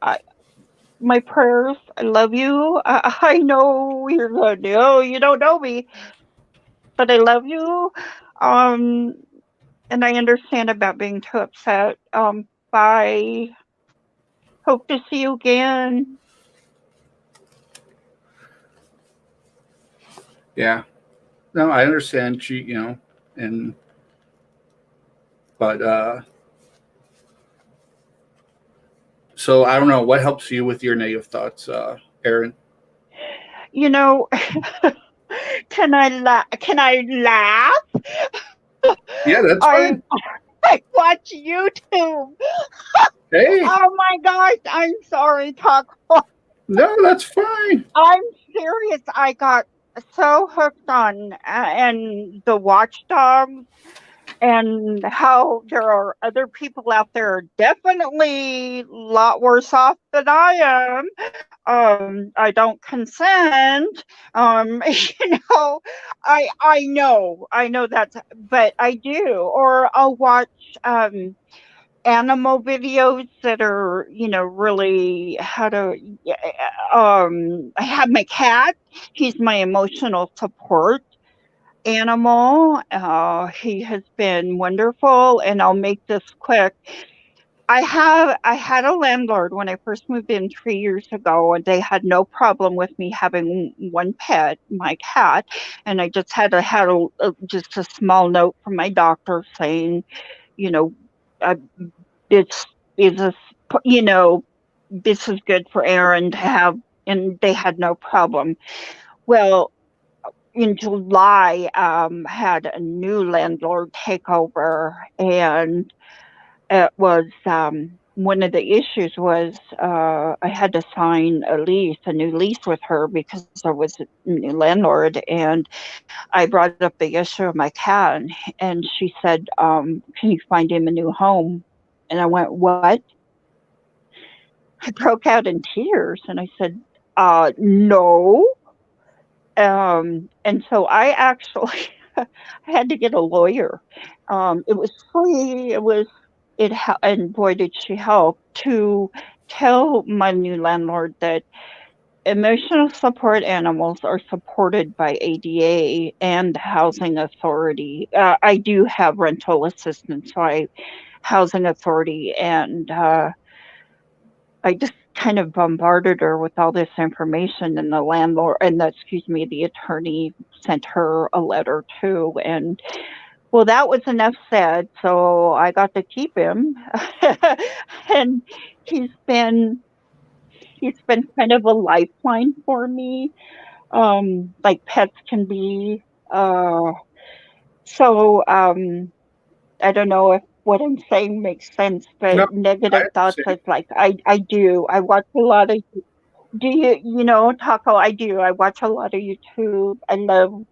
my prayers. I love you. I know you're good. No, you don't know me, but I love you. Um, and I understand about being too upset. Bye. Hope to see you again. yeah, no, I understand. But so I don't know what helps you with your negative thoughts, Aaron. You know, can I laugh? Yeah, that's fine. I watch YouTube. Hey, Oh my gosh, I'm sorry, Taco. no, that's fine. I'm serious. I got so hooked on and the watchdogs and how there are other people out there definitely a lot worse off than I am. I don't consent. You know, I know that's, but I do. Or I'll watch animal videos that are, you know, really how to. I have my cat. He's my emotional support animal. He has been wonderful, and I'll make this quick. I had a landlord when I first moved in 3 years ago, and they had no problem with me having one pet, my cat, and I just had just a small note from my doctor saying, you know, uh, it's is you know, this is good for Aaron to have, and they had no problem. Well, in July, had a new landlord take over, and it was one of the issues was I had to sign a new lease with her because I was a new landlord, and I brought up the issue of my cat, and she said, "Can you find him a new home?" And I went, "What?" I broke out in tears, and I said, "No." And so I actually I had to get a lawyer. It was free. And boy, did she help to tell my new landlord that emotional support animals are supported by ADA and Housing Authority. I do have rental assistance by Housing Authority, and I just kind of bombarded her with all this information, and the attorney sent her a letter too. And well, that was enough said. So I got to keep him, and he's been kind of a lifeline for me. Like pets can be. So I don't know if what I'm saying makes sense, No, but I negative thoughts understand. is like I do. I watch a lot of. Do you know, Taco? I do. I watch a lot of YouTube. I love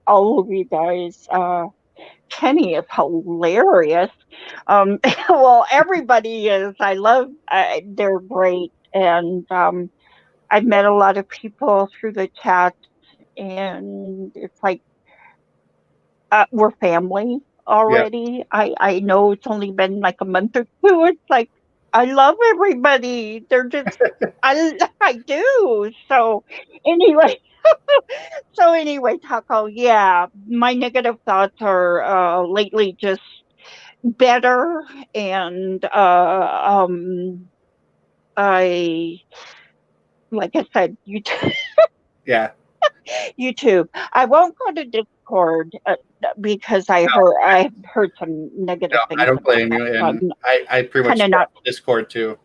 all of you guys. Kenny is hilarious. Well, everybody is. I love. They're great, and I've met a lot of people through the chat, and it's like we're family Yeah, already. I know it's only been like a month or two. It's like I love everybody. They're just I do. So anyway, Taco, yeah, my negative thoughts are lately just better, and I like I said, YouTube. yeah. YouTube. I won't go to Discord because I've heard some No, negative I things don't about blame that. you, So I'm and I pretty much kind of support not. Discord too.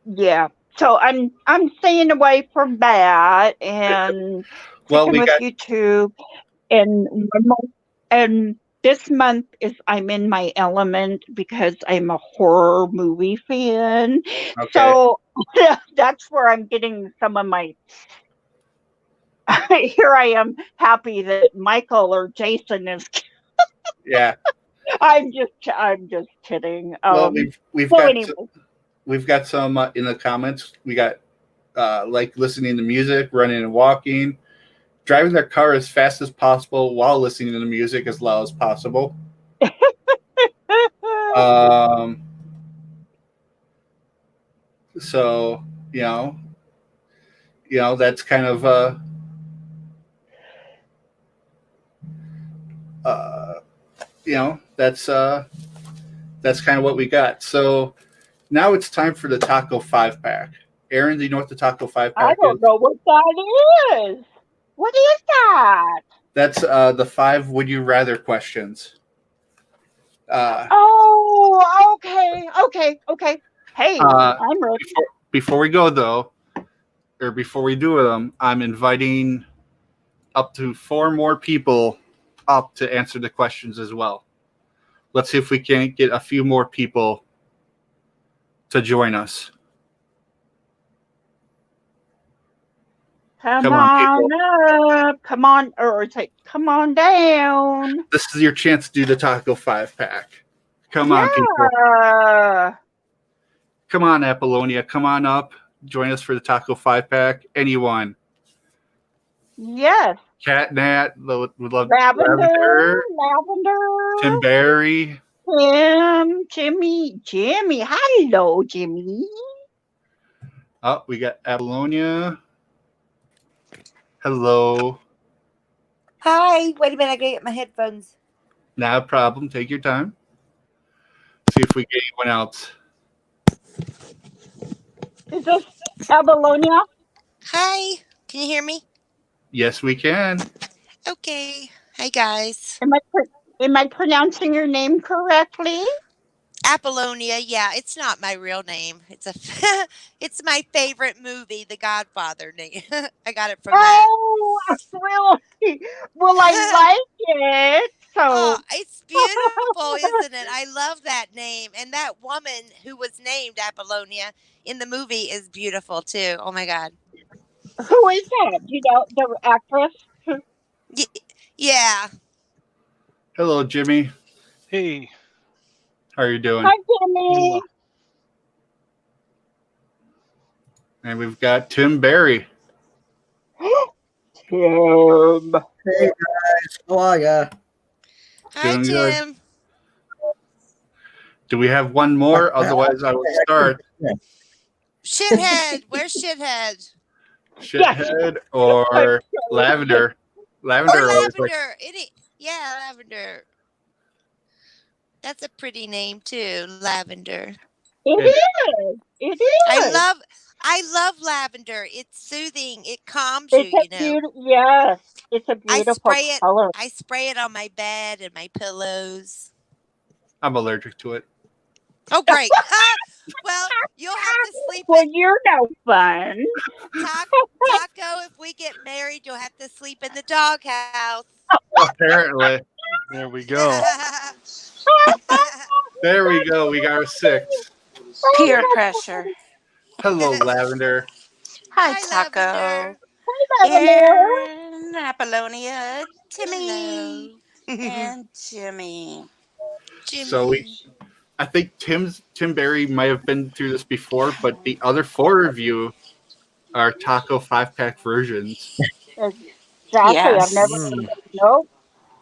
Yeah. So I'm staying away from that and Well, sticking we with got YouTube. And and this month is I'm in my element because I'm a horror movie fan. okay. So that's where I'm getting some of my. Here I am happy that Michael or Jason is. Yeah. I'm just kidding. Well, we've So got anyway, we've got some in the comments. We got like listening to music, running and walking, driving their car as fast as possible while listening to the music as loud as possible. So that's kind of that's kind of what we got. So now it's time for the Taco 5-pack. Aaron, do you know what the Taco 5-pack I is? don't know what that is. What is that? That's the 5 would you rather questions. Oh, okay. Hey, I'm ready. Before we go though, or before we do them, I'm inviting up to 4 more people up to answer the questions as well. Let's see if we can get a few more people to join us. Come on, on up. Come on, or say, come on down. This is your chance to do the Taco 5-pack. Come on, people. Yeah. Come on, Apollonia. Come on up. Join us for the Taco 5-pack. Anyone. Yes. Cat Nat would love Lavender. Tim Barry. Jimmy. Hello, Jimmy. Oh, we got Apollonia. Hello. Hi. Wait a minute. I gotta get my headphones. Not a problem. Take your time. See if we get anyone else. Is this Apollonia? Hi. Can you hear me? Yes, we can. Okay. Hi, guys. Am I pronouncing your name correctly? Apollonia. Yeah, it's not my real name. It's my favorite movie, The Godfather name. I got it from that. Oh, really? Well, I like it. So. Oh, it's beautiful, isn't it? I love that name. And that woman who was named Apollonia in the movie is beautiful, too. Oh, my God. Who is that? You know, the actress? Yeah. Hello, Jimmy. Hey. How are you doing? Hi, Jimmy. And we've got Tim Barry. Tim. Hey guys, how are ya? Hi, Doing good. Tim. Do we have one more? Otherwise, I will start. Shithead. Where's Shithead? Shithead or Lavender. Lavender. Or always Lavender. Yeah, Lavender. That's a pretty name too, Lavender. It is. It is. I love lavender. It's soothing. It calms you, Yes, it's a beautiful color. I spray it on my bed and my pillows. I'm allergic to it. Oh, great. Well, you'll have to sleep. Well, you're no fun. Taco, if we get married, you'll have to sleep in the doghouse. Apparently. There we go. There we go. We got our 6. Peer pressure. Hello, Lavender. Hi, Taco. Lavender. Hi, Lavender. Aaron, Apollonia, Timmy, Hello. and Jimmy. So I think Tim Barry might have been through this before, but the other 4 of you are Taco 5-pack versions. Exactly. Yes. I've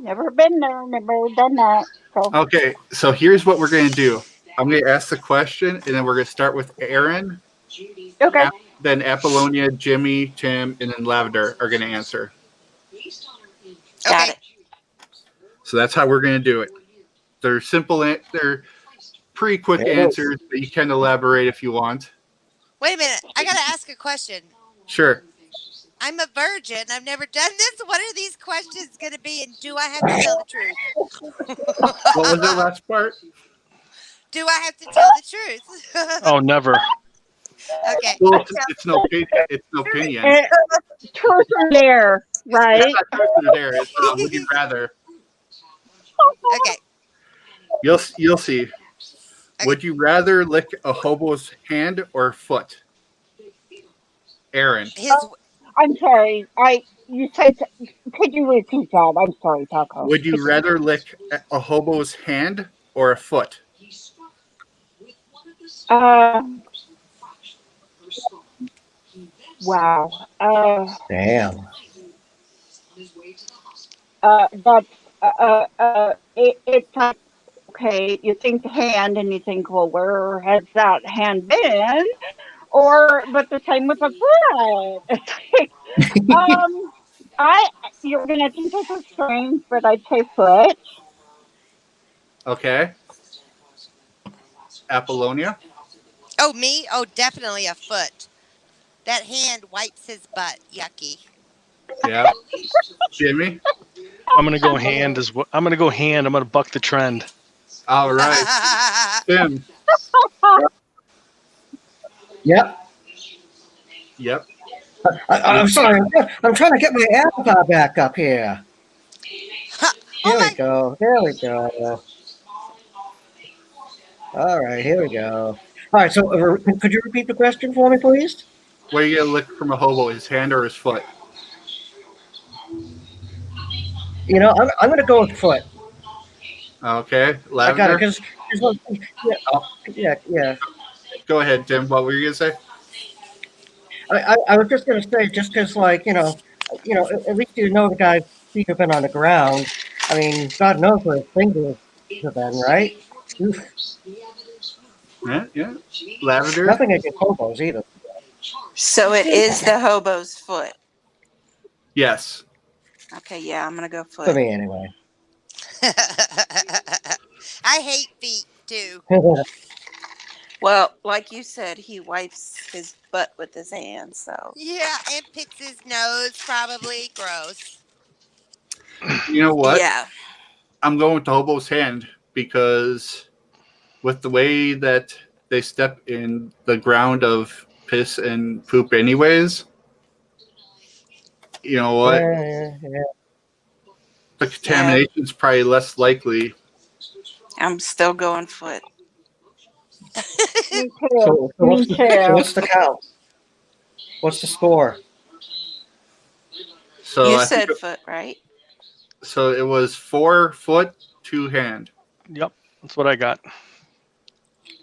never been there, never done that. So. Okay, so here's what we're going to do. I'm going to ask the question, and then we're going to start with Aaron. Okay. Then Apollonia, Jimmy, Tim, and then Lavender are going to answer. Got it. So that's how we're going to do it. They're simple. They're pretty quick answers, but you can elaborate if you want. Wait a minute. I got to ask a question. Sure. I'm a virgin. I've never done this. What are these questions going to be? And do I have to tell the truth? What was the last part? Do I have to tell the truth? Oh, never. Okay. Well, it's no opinion. It's no opinion. Truth or dare, right? It's not truth or dare. It's would you rather? Okay. You'll see. Would you rather lick a hobo's hand or foot? Aaron. His I'm sorry. You said. Could you repeat that? I'm sorry, Taco. Would you rather lick a hobo's hand or a foot? Wow. Damn. That's it's like, okay, you think hand and you think, well, where has that hand been? But the same with the foot. It's like, you're gonna think this is strange, but I'd say foot. Okay. Apollonia. Oh, me? Oh, definitely a foot. That hand wipes his butt. Yucky. Yeah. Jimmy. I'm gonna go hand as well. I'm gonna go hand. I'm gonna buck the trend. All right. Tim. Yep. Yep. I'm sorry. I'm trying to get my avatar back up here. Here we go. There we go. All right, here we go. All right, so could you repeat the question for me, please? What are you gonna lick from a hobo? His hand or his foot? You know, I'm going to go with foot. Okay. I got it. Lavender. Yeah. Go ahead, Tim. What were you gonna say? I was just going to say, just because, like, at least you know the guy's feet have been on the ground. I mean, God knows where his fingers have been, right? Oof. Yeah. Lavender. Nothing against hobos either. So it is the hobo's foot. Yes. Okay, yeah, I'm gonna go For foot. me, anyway. I hate feet too. Well, like you said, he wipes his butt with his hands, so Yeah, and picks his nose. Probably gross. You know what? yeah. I'm going with the hobo's hand because with the way that they step in the ground of piss and poop anyways, you know what? Yeah. The contamination's probably less likely. I'm still going foot. Me too. So Me too. what's the count? What's the score? So You I said think foot, right? so it was 4 foot, 2 hand. Yep, that's what I got.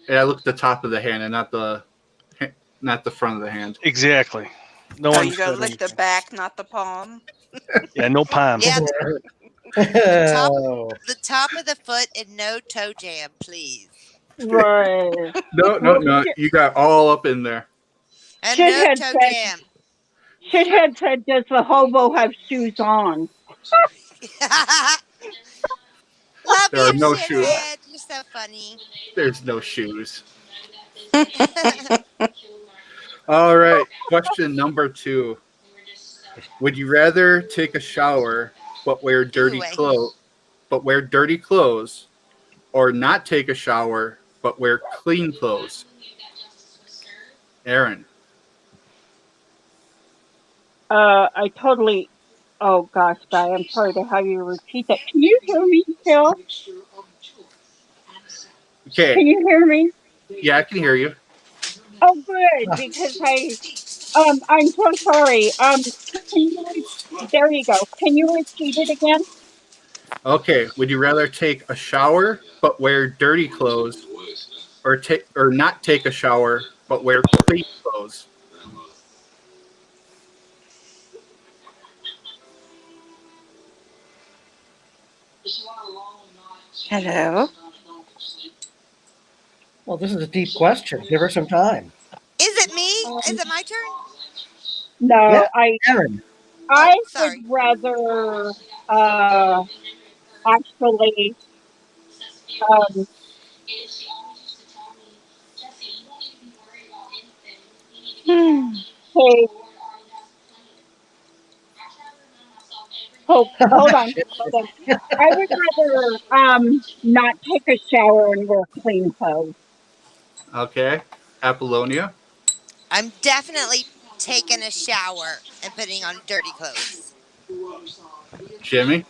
And I looked at the top of the hand and not the front of the hand. Exactly. No Oh, one you gotta said lick the anything. back, not the palm. Yeah, no palm. Yeah, Oh. the top of the foot and no toe jam, please. Right. No. You got all up in there. And Shithead no toe said- jam. Shithead said, "Does the hobo have shoes on?" Love There are you, no shoes. shithead. You're so funny. There's no shoes. All right. Question number 2. Would you rather take a shower but wear dirty Anyway. clothes, or not take a shower but wear clean clothes? Aaron. I totally. Oh gosh, Guy, I'm sorry to have you repeat that. Can you hear me still? Okay. Can you hear me? Yeah, I can hear you. Oh, good, because I'm so sorry. There you go. Can you repeat it again? Okay. Would you rather take a shower but wear dirty clothes, or not take a shower but wear clean clothes? Hello. Well, this is a deep question. Give her some time. Is it me? Is it my turn? No, Yeah. I Aaron. Sorry. would rather actually take. Hold on. I would rather not take a shower and wear clean clothes. Okay. Apollonia. I'm definitely taking a shower and putting on dirty clothes. Jimmy?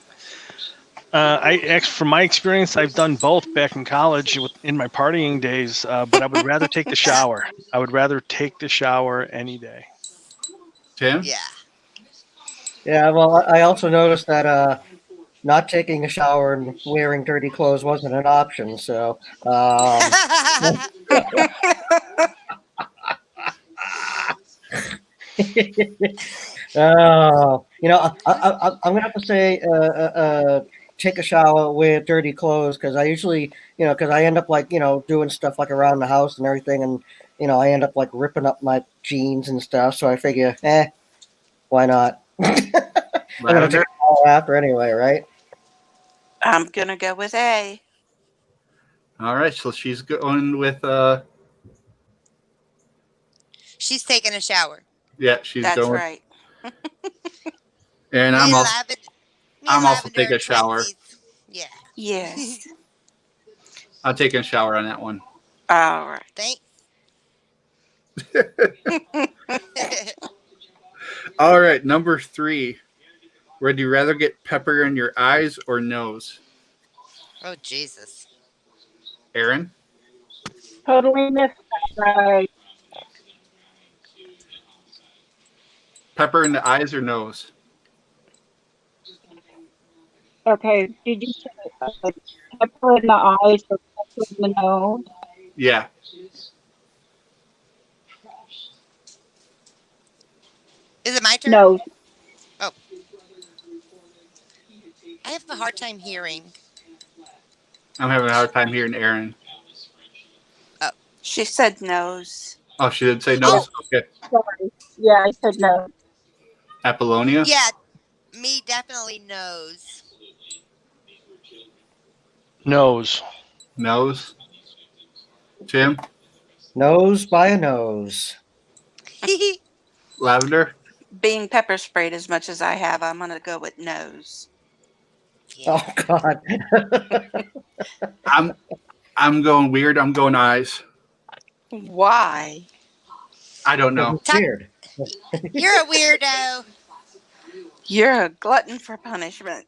From my experience, I've done both back in college in my partying days, but I would rather take the shower. I would rather take the shower any day. Tim? Yeah. Yeah, well, I also noticed that not taking a shower and wearing dirty clothes wasn't an option. So, I'm gonna have to say, take a shower, wear dirty clothes, because I usually, because I end up like, doing stuff like around the house and everything, and I end up like ripping up my jeans and stuff. So I figure, why not? I'm gonna take a shower after anyway, right? I'm gonna go with A. All right, so she's going with She's taking a shower. yeah, she's That's going. right. And I'm also I'm also Lavender taking a shower. twinsies. Yeah. Yes. I'm taking a shower on that one. All right. Thanks. All right, number 3. Would you rather get pepper in your eyes or nose? Oh, Jesus. Aaron? Totally missed that. Right. Pepper in the eyes or nose? Okay, did you say pepper in the eyes or pepper in the nose? Yeah. Is it my turn? Nose. I have a hard time hearing. I'm having a hard time hearing Aaron. She said nose. Oh, she did say nose? Okay. Sorry. Yeah, I said nose. Apollonia? Yeah, me definitely knows. Nose. Nose? Tim? Nose by a nose. Lavender? Being pepper sprayed as much as I have, I'm gonna go with nose. Yeah. Oh God. I'm going weird. I'm going eyes. Why? I don't know. Weird. You're a weirdo. You're a glutton for punishment.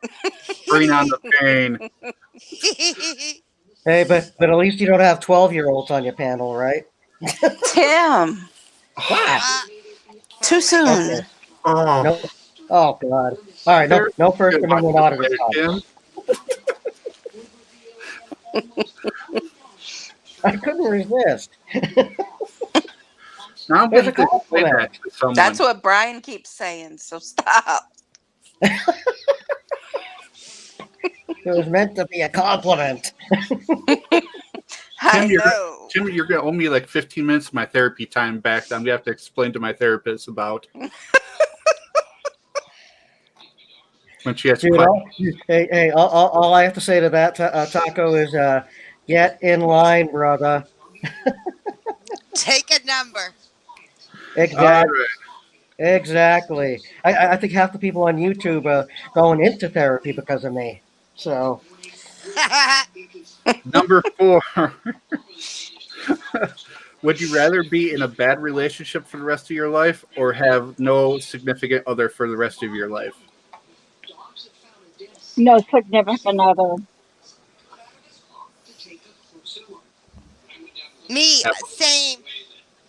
Bring on the pain. Hey, but at least you don't have 12-year-olds on your panel, right? Tim, Uh, too soon. Okay. Oh. No. Oh God. All right. No First Amendment auditor. Tim? I couldn't resist. Now I'm There's going a to explain compliment. that to someone. That's what Brian keeps saying, so stop. It was meant to be a compliment. I Tim, you're- know. Tim, you're going to owe me like 15 minutes of my therapy time back that I'm going to have to explain to my therapist about. When she has Dude, questions. all I have to say to that, Taco, is get in line, brother. take a number. Exactly. All right. Exactly. I think half the people on YouTube are going into therapy because of me. So, Number 4. Would you rather be in a bad relationship for the rest of your life or have no significant other for the rest of your life? No significant other. Me, Yep. same.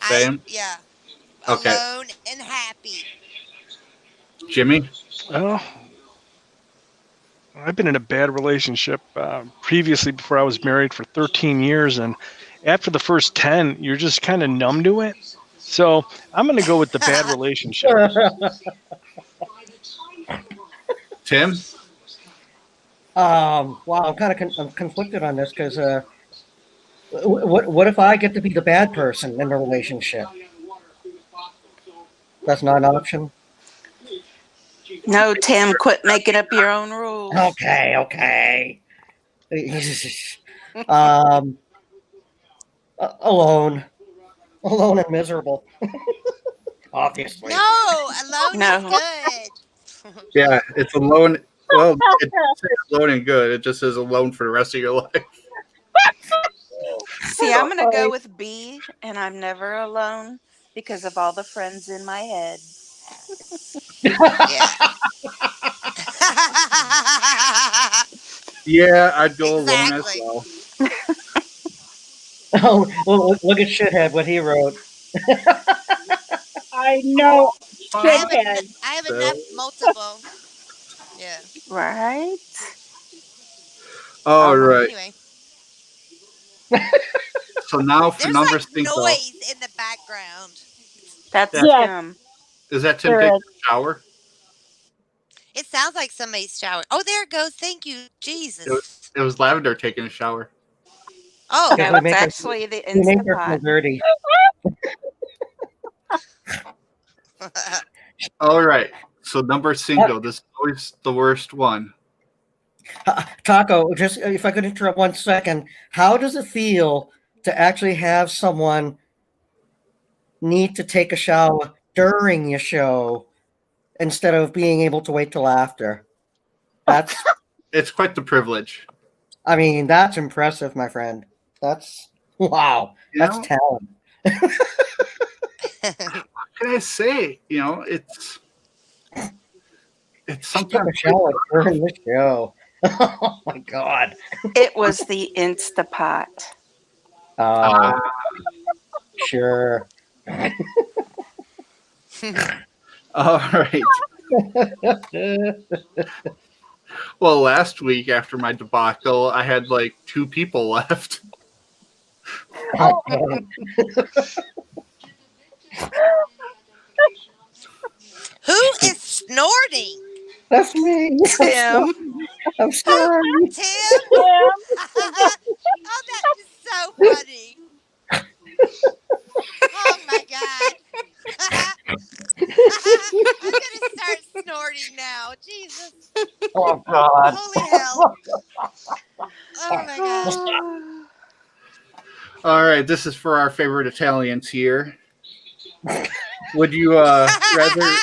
Same? Yeah. Okay. Alone and happy. Jimmy? Well, I've been in a bad relationship previously before I was married for 13 years. And after the first 10, you're just kind of numb to it. So I'm going to go with the bad relationship. Tim? wow, I'm kind of I'm conflicted on this because what if I get to be the bad person in the relationship? That's not an option. No, Tim, quit making up your own rules. Okay. Alone and miserable. Obviously. No, alone No. is good. Yeah, it's alone. Well, it says alone and good. It just says alone for the rest of your life. See, I'm going to go with B, and I'm never alone because of all the friends in my head. Yeah. Yeah, I'd go alone as Exactly. well. Oh, well, look at shithead what he wrote. I know, I have shithead. I have So- enough multiple. Yeah. Right? All Uh-huh. right. Anyway, So now for there's number like 5. noise in the background. That's Yeah. Yes, Tim. Is that Tim there taking is. a shower? It sounds like somebody's showering. Oh, there it goes. Thank you, Jesus. It was Lavender taking a shower. Oh, Because That we was make her, actually the we make her feel Instapot. dirty. All right. So number 5. This is always the worst one. Taco, just if I could interrupt 1 second, how does it feel to actually have someone need to take a shower during your show instead of being able to wait till after? That's, It's quite the privilege. I mean, that's impressive, my friend. That's, wow, You that's know? talent. What can I say? You know, it's Take a sometimes shower during the show. Oh my God. It was the Instapot. uh, Sure. all right. Well, last week after my debacle, I had like 2 people left. Oh, God. Who is snorting? That's me. Tim. I'm sorry. Tim? Tim, Oh, that is so funny. Oh my God. I'm gonna start snorting now. Jesus. Oh God. Holy hell. Oh my God. All right, this is for our favorite Italians here. Would you rather?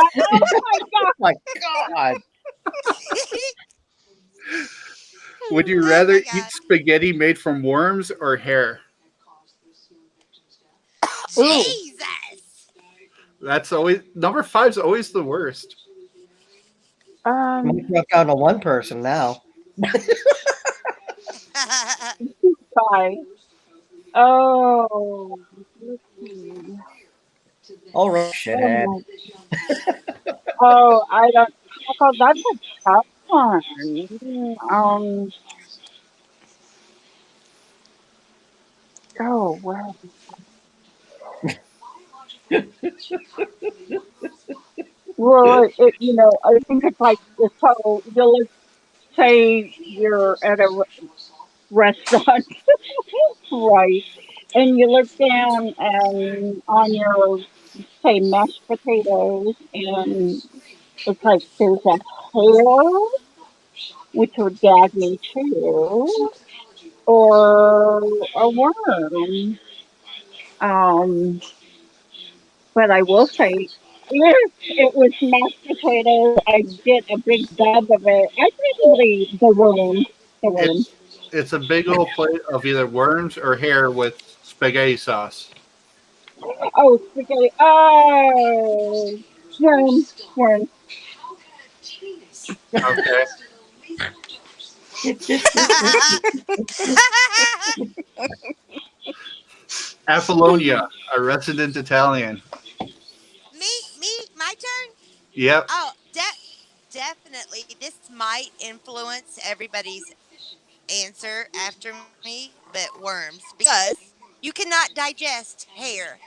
oh my God. Oh my God. Would you Oh rather my eat God. spaghetti made from worms or hair? Jesus. That's always number 5 is always the worst. Might drop down to 1 person now. Bye. Oh, let's see. All right, shithead. Oh, I don't. Taco, that's a tough one. Oh well. Well, I think it's like this. So you'll say you're at a restaurant, right? And you look down and on your say mashed potatoes, and it's like there's a hair, which would gag me too, or a worm. Um, but I will say, if it was mashed potatoes, I'd get a big gub of it. I probably the worm, the worm. It's a big old plate of either worms or hair with spaghetti sauce. Oh, spaghetti. Oh, worm, worm. Okay. Apollonia, a resident Italian. Me, my turn? Yep. Oh, definitely. This might influence everybody's answer after me, but worms. Because you cannot digest hair.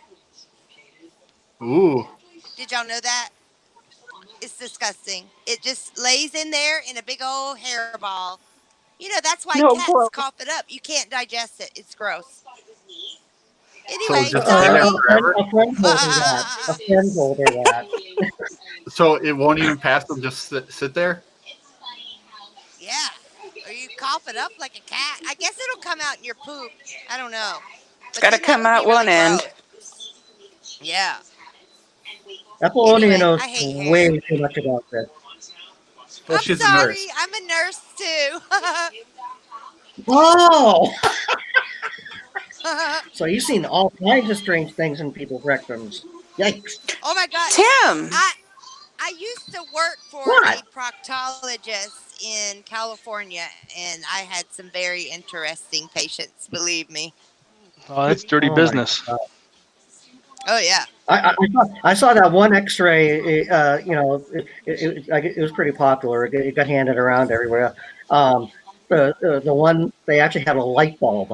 Ooh. Did y'all know that? It's disgusting. It just lays in there in a big old hairball. That's why No, cats gross. cough it up. You can't digest it. It's gross. So Anyway, just Uh, leave it sorry. forever. a friend told her that. A friend told her that. So it won't even pass them. Just sit there. Yeah. Or you cough it up like a cat. I guess it'll come out in your poop. I don't know. It's But got to then that come would be out really one end. gross. Yeah. Apollonia Anyway, knows I hate hair. way too much about this. Well, I'm she's a sorry. nurse. I'm a nurse too. Oh, so you've seen all kinds of strange things in people's rectums. Yikes! Oh my God. Tim. I used to work for What? a proctologist in California, and I had some very interesting patients, believe me. Oh, that's dirty Oh my business. God. Oh, yeah. I saw that one X-ray. It was pretty popular. It got handed around everywhere. The one they actually had a light bulb.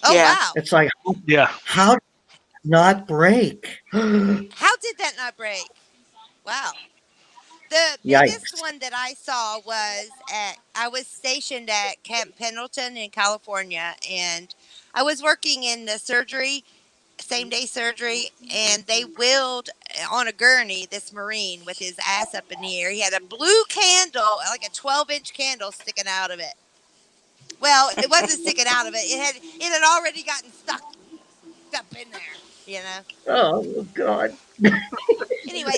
Oh, Yeah. wow. It's like, Yeah. how did it not break? How did that not break? Wow. The Yikes! biggest one that I saw I was stationed at Camp Pendleton in California, and I was working in the surgery, same day surgery, and they wheeled on a gurney this Marine with his ass up in the air. He had a blue candle, like a 12-inch candle sticking out of it. Well, it wasn't sticking out of it. It had already gotten stuck up in there, you know. Oh God! Anyway,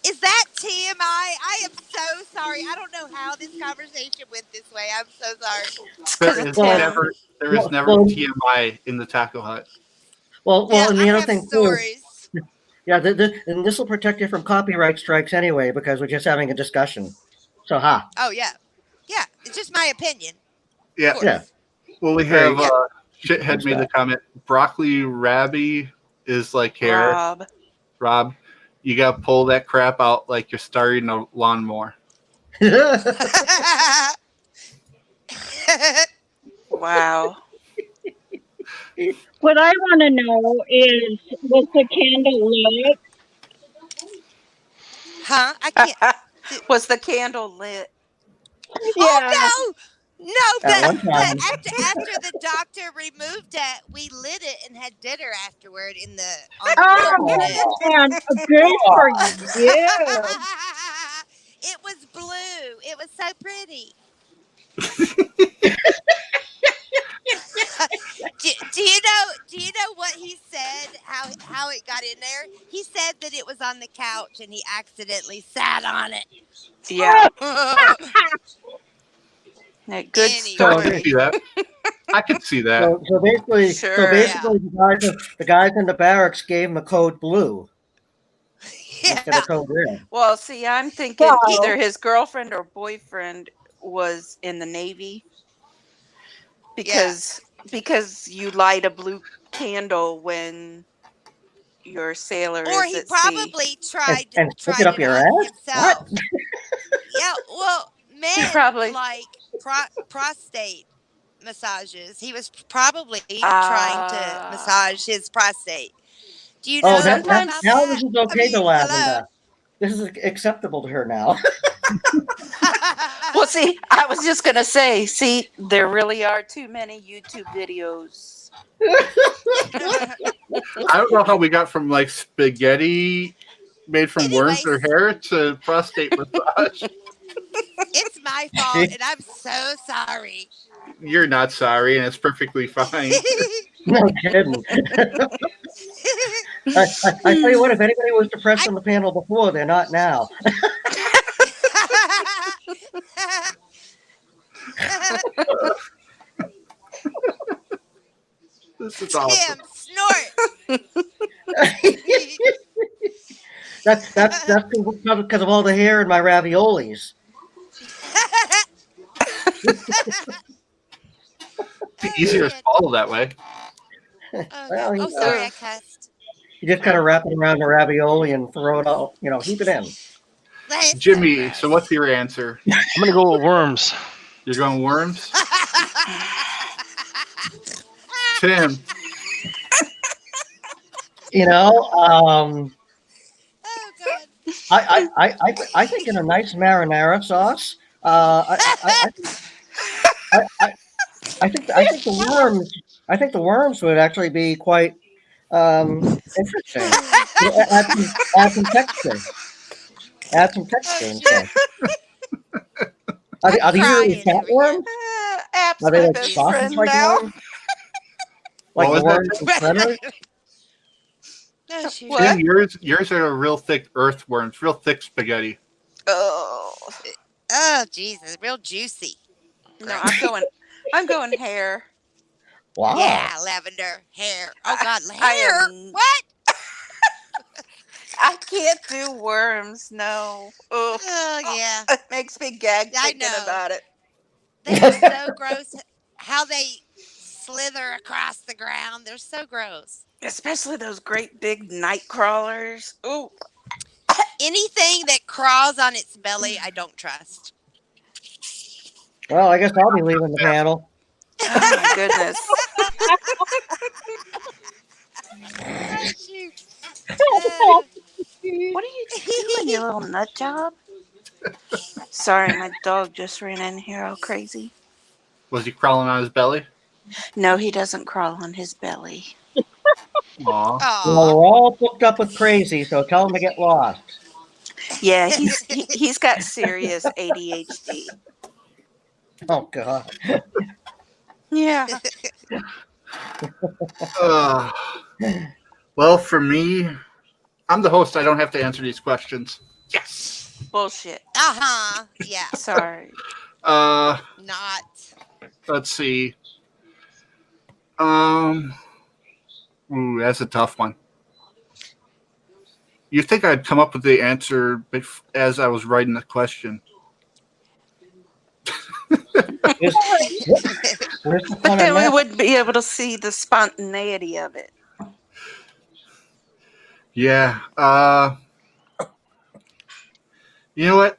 is that TMI? I am so sorry. I don't know how this conversation went this way. I'm so sorry. There is Well, never well, TMI in the Taco Hut. well, Yeah, and I the other have thing too. stories. Yeah, and this will protect you from copyright strikes anyway because we're just having a discussion. So, Oh yeah, yeah. It's just my opinion. Yeah. Of course. yeah. Well, we There have you go. Shithead Who's made the that? comment. Broccoli Rabby is like hair. Rob, you got to pull that crap out like you're starting a lawnmower. Wow. What I want to know is, was the candle lit? Huh? I can't. Was the candle lit? Yeah. Oh no, At one but time. after the doctor removed it, we lit it and had dinner afterward on the Oh, bed. and good for you. It was blue. It was so pretty. Do you know what he said? How it got in there? He said that it was on the couch and he accidentally sat on it. Yeah. Good So I story. can see that. I can see that. So basically, Sure. the guys in the barracks gave him a code blue instead Yeah. of code red. Well, see, I'm thinking Well, either his girlfriend or boyfriend was in the Navy because you light a blue candle when your sailor Or is he at sea. probably tried And stick tried it up it your on ass? himself. Yeah, well, men Probably. like prostate massages. He was probably trying to massage his prostate. Do you know Oh, anything about Sometimes- now that? this is okay to laugh hello. and this is acceptable to her now. Well, see, I was just going to say, see, there really are too many YouTube videos. I don't know how we got from like spaghetti made from worms or Anyways. hair to prostate massage. It's my fault, and I'm so sorry. You're not sorry, and it's perfectly fine. No kidding. I tell you what, if anybody was depressed on the panel before, they're not now. This is awesome. Tim, snort. That's because of all the hair in my raviolis. It's easier to swallow that way. Oh, Well, God. Oh, sorry, I cussed. You just kind of wrap it around the ravioli and throw it all, heap it in. That's Jimmy, so so what's your answer? I'm gonna go with worms. You're going worms? gross. Tim, Oh, God. I think in a nice marinara sauce, I think the worms would actually be quite interesting. Add some texture. Add some texture instead. Are these really crying fat over here. worms? App's Are they my like best sausage friend like now. worms? Like What the was worms in Shredder? Oh, shoot. What? Tim, yours are real thick earthworms, real thick spaghetti. Oh, Oh, Jesus, real juicy. No, I'm going hair. Wow. Yeah, lavender hair. Oh God, I hair. am- What? I can't do worms. No. Ugh. Oh yeah, It makes me gag I thinking know. about it. They are so gross. How they slither across the ground. They're so gross. Especially those great big night crawlers. Ooh. Anything that crawls on its belly, I don't trust. Well, I guess I'll be leaving the panel. Oh my goodness. Oh, shoot. What are you doing, you little nut job? Sorry, my dog just ran in here all crazy. Was he crawling on his belly? No, he doesn't crawl on his belly. Aw. Well, Aw. we're all booked up with crazy, so tell him to get lost. Yeah, he's got serious ADHD. Oh God. Yeah. Well, for me, I'm the host. I don't have to answer these questions. Yes. Bullshit. Uh-huh. Yeah. Sorry. Not. Let's see. Ooh, that's a tough one. You think I'd come up with the answer as I was writing the question? Where's the But fun then in we that? wouldn't be able to see the spontaneity of it. Yeah. You know what?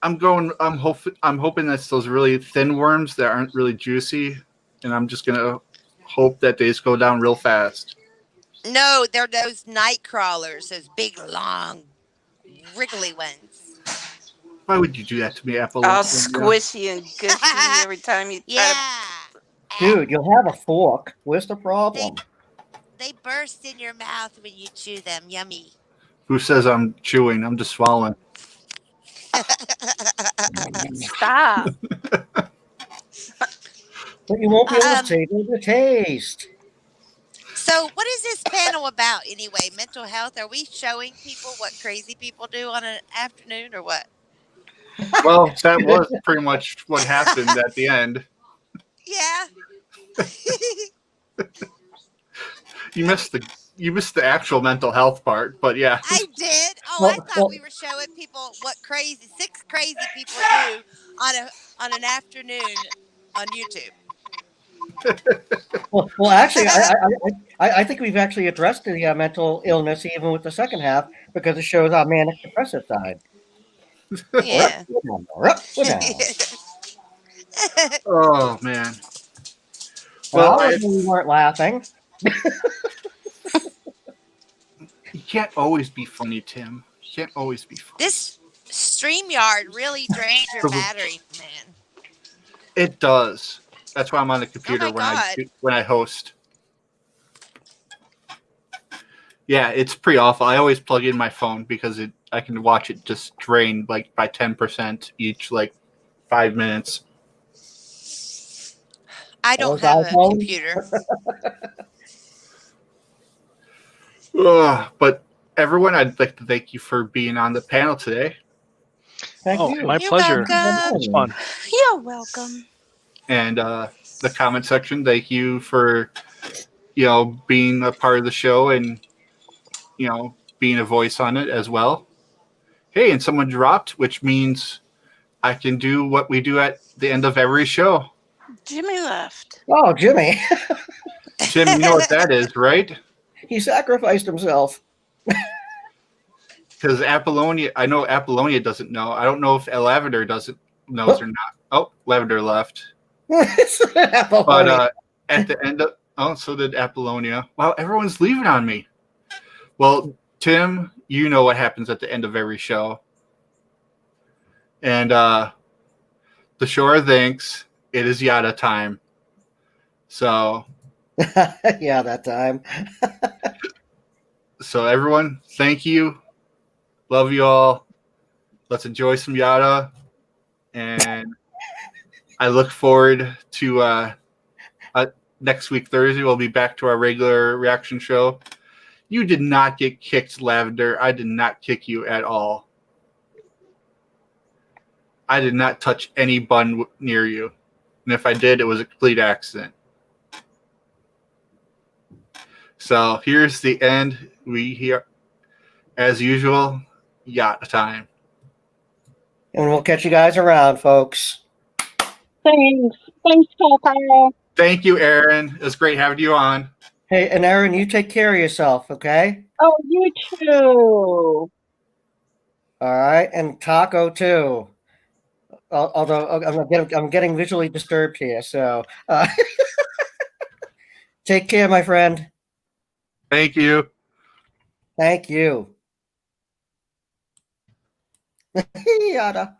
I'm hoping that's those really thin worms that aren't really juicy, and I'm just gonna hope that they just go down real fast. No, they're those night crawlers, those big, long, wriggly ones. Why would you do that to me, Apple? All squishy and gushy every time you try Yeah. Dude, you'll have a fork. Where's the problem? They burst in your mouth when you chew them. Yummy. Who says I'm chewing? I'm just swallowing. to stop. But you won't be able to savor the taste. So, what is this panel about anyway? Mental health? Are we showing people what crazy people do on an afternoon or what? Well, that was pretty much what happened at the end. Yeah. You missed the actual mental health part, but yeah. I did. Oh, I thought we were showing people what six crazy people do on an afternoon on YouTube. Well, actually, I think we've actually addressed the mental illness even with the second half because it shows our manic depressive side. Yeah. We're up, we're down. Oh man. Well, Well, we weren't laughing. you can't always be funny, Tim. You can't always be funny. This StreamYard really drains your battery, man. It does. That's why I'm on the computer Oh my when I host. Yeah, it's pretty awful. I always plug in my phone because I can watch it just drain like by 10% each 5 minutes. I don't Those have a iPhones? computer. But everyone, I'd like to thank you for being on the panel today. Thank Oh, you. my You're pleasure. welcome. It's fun. You're welcome. And the comment section, thank you for being a part of the show and being a voice on it as well. Hey, and someone dropped, which means I can do what we do at the end of every show. Jimmy left. Oh, Jimmy. Tim, you know what that is, right? He sacrificed himself. Because Apollonia, I know Apollonia doesn't know. I don't know if Lavender knows or not. Oh, Lavender left. But at the end of, so did Apollonia. Wow, everyone's leaving on me. Well, Tim, you know what happens at the end of every show. And the Shore thinks it is Yada time. So. Yeah, that time. So everyone, thank you. Love you all. Let's enjoy some Yada. And I look forward to next week, Thursday. We'll be back to our regular reaction show. You did not get kicked, Lavender. I did not kick you at all. I did not touch any bun near you. And if I did, it was a complete accident. So here's the end. We here, as usual, yacht time. And we'll catch you guys around, folks. Thanks. Thanks, Papa. Thank you, Aaron. It was great having you on. Hey, and Aaron, you take care of yourself, okay? Oh, you too. All right, and Taco too. Although I'm getting visually disturbed here, so take care, my friend. Thank you. Thank you. Yada.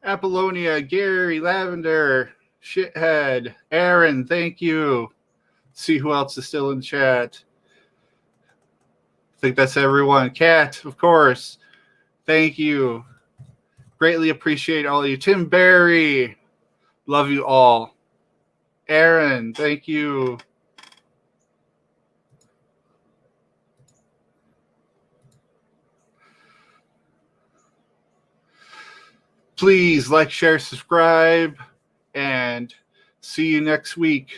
Apollonia, Gary, Lavender, Shithead, Aaron, thank you. See who else is still in the chat. I think that's everyone. Kat, of course. Thank you. Greatly appreciate all of you. Tim Barry, love you all. Aaron, thank you. Please like, share, subscribe, and see you next week.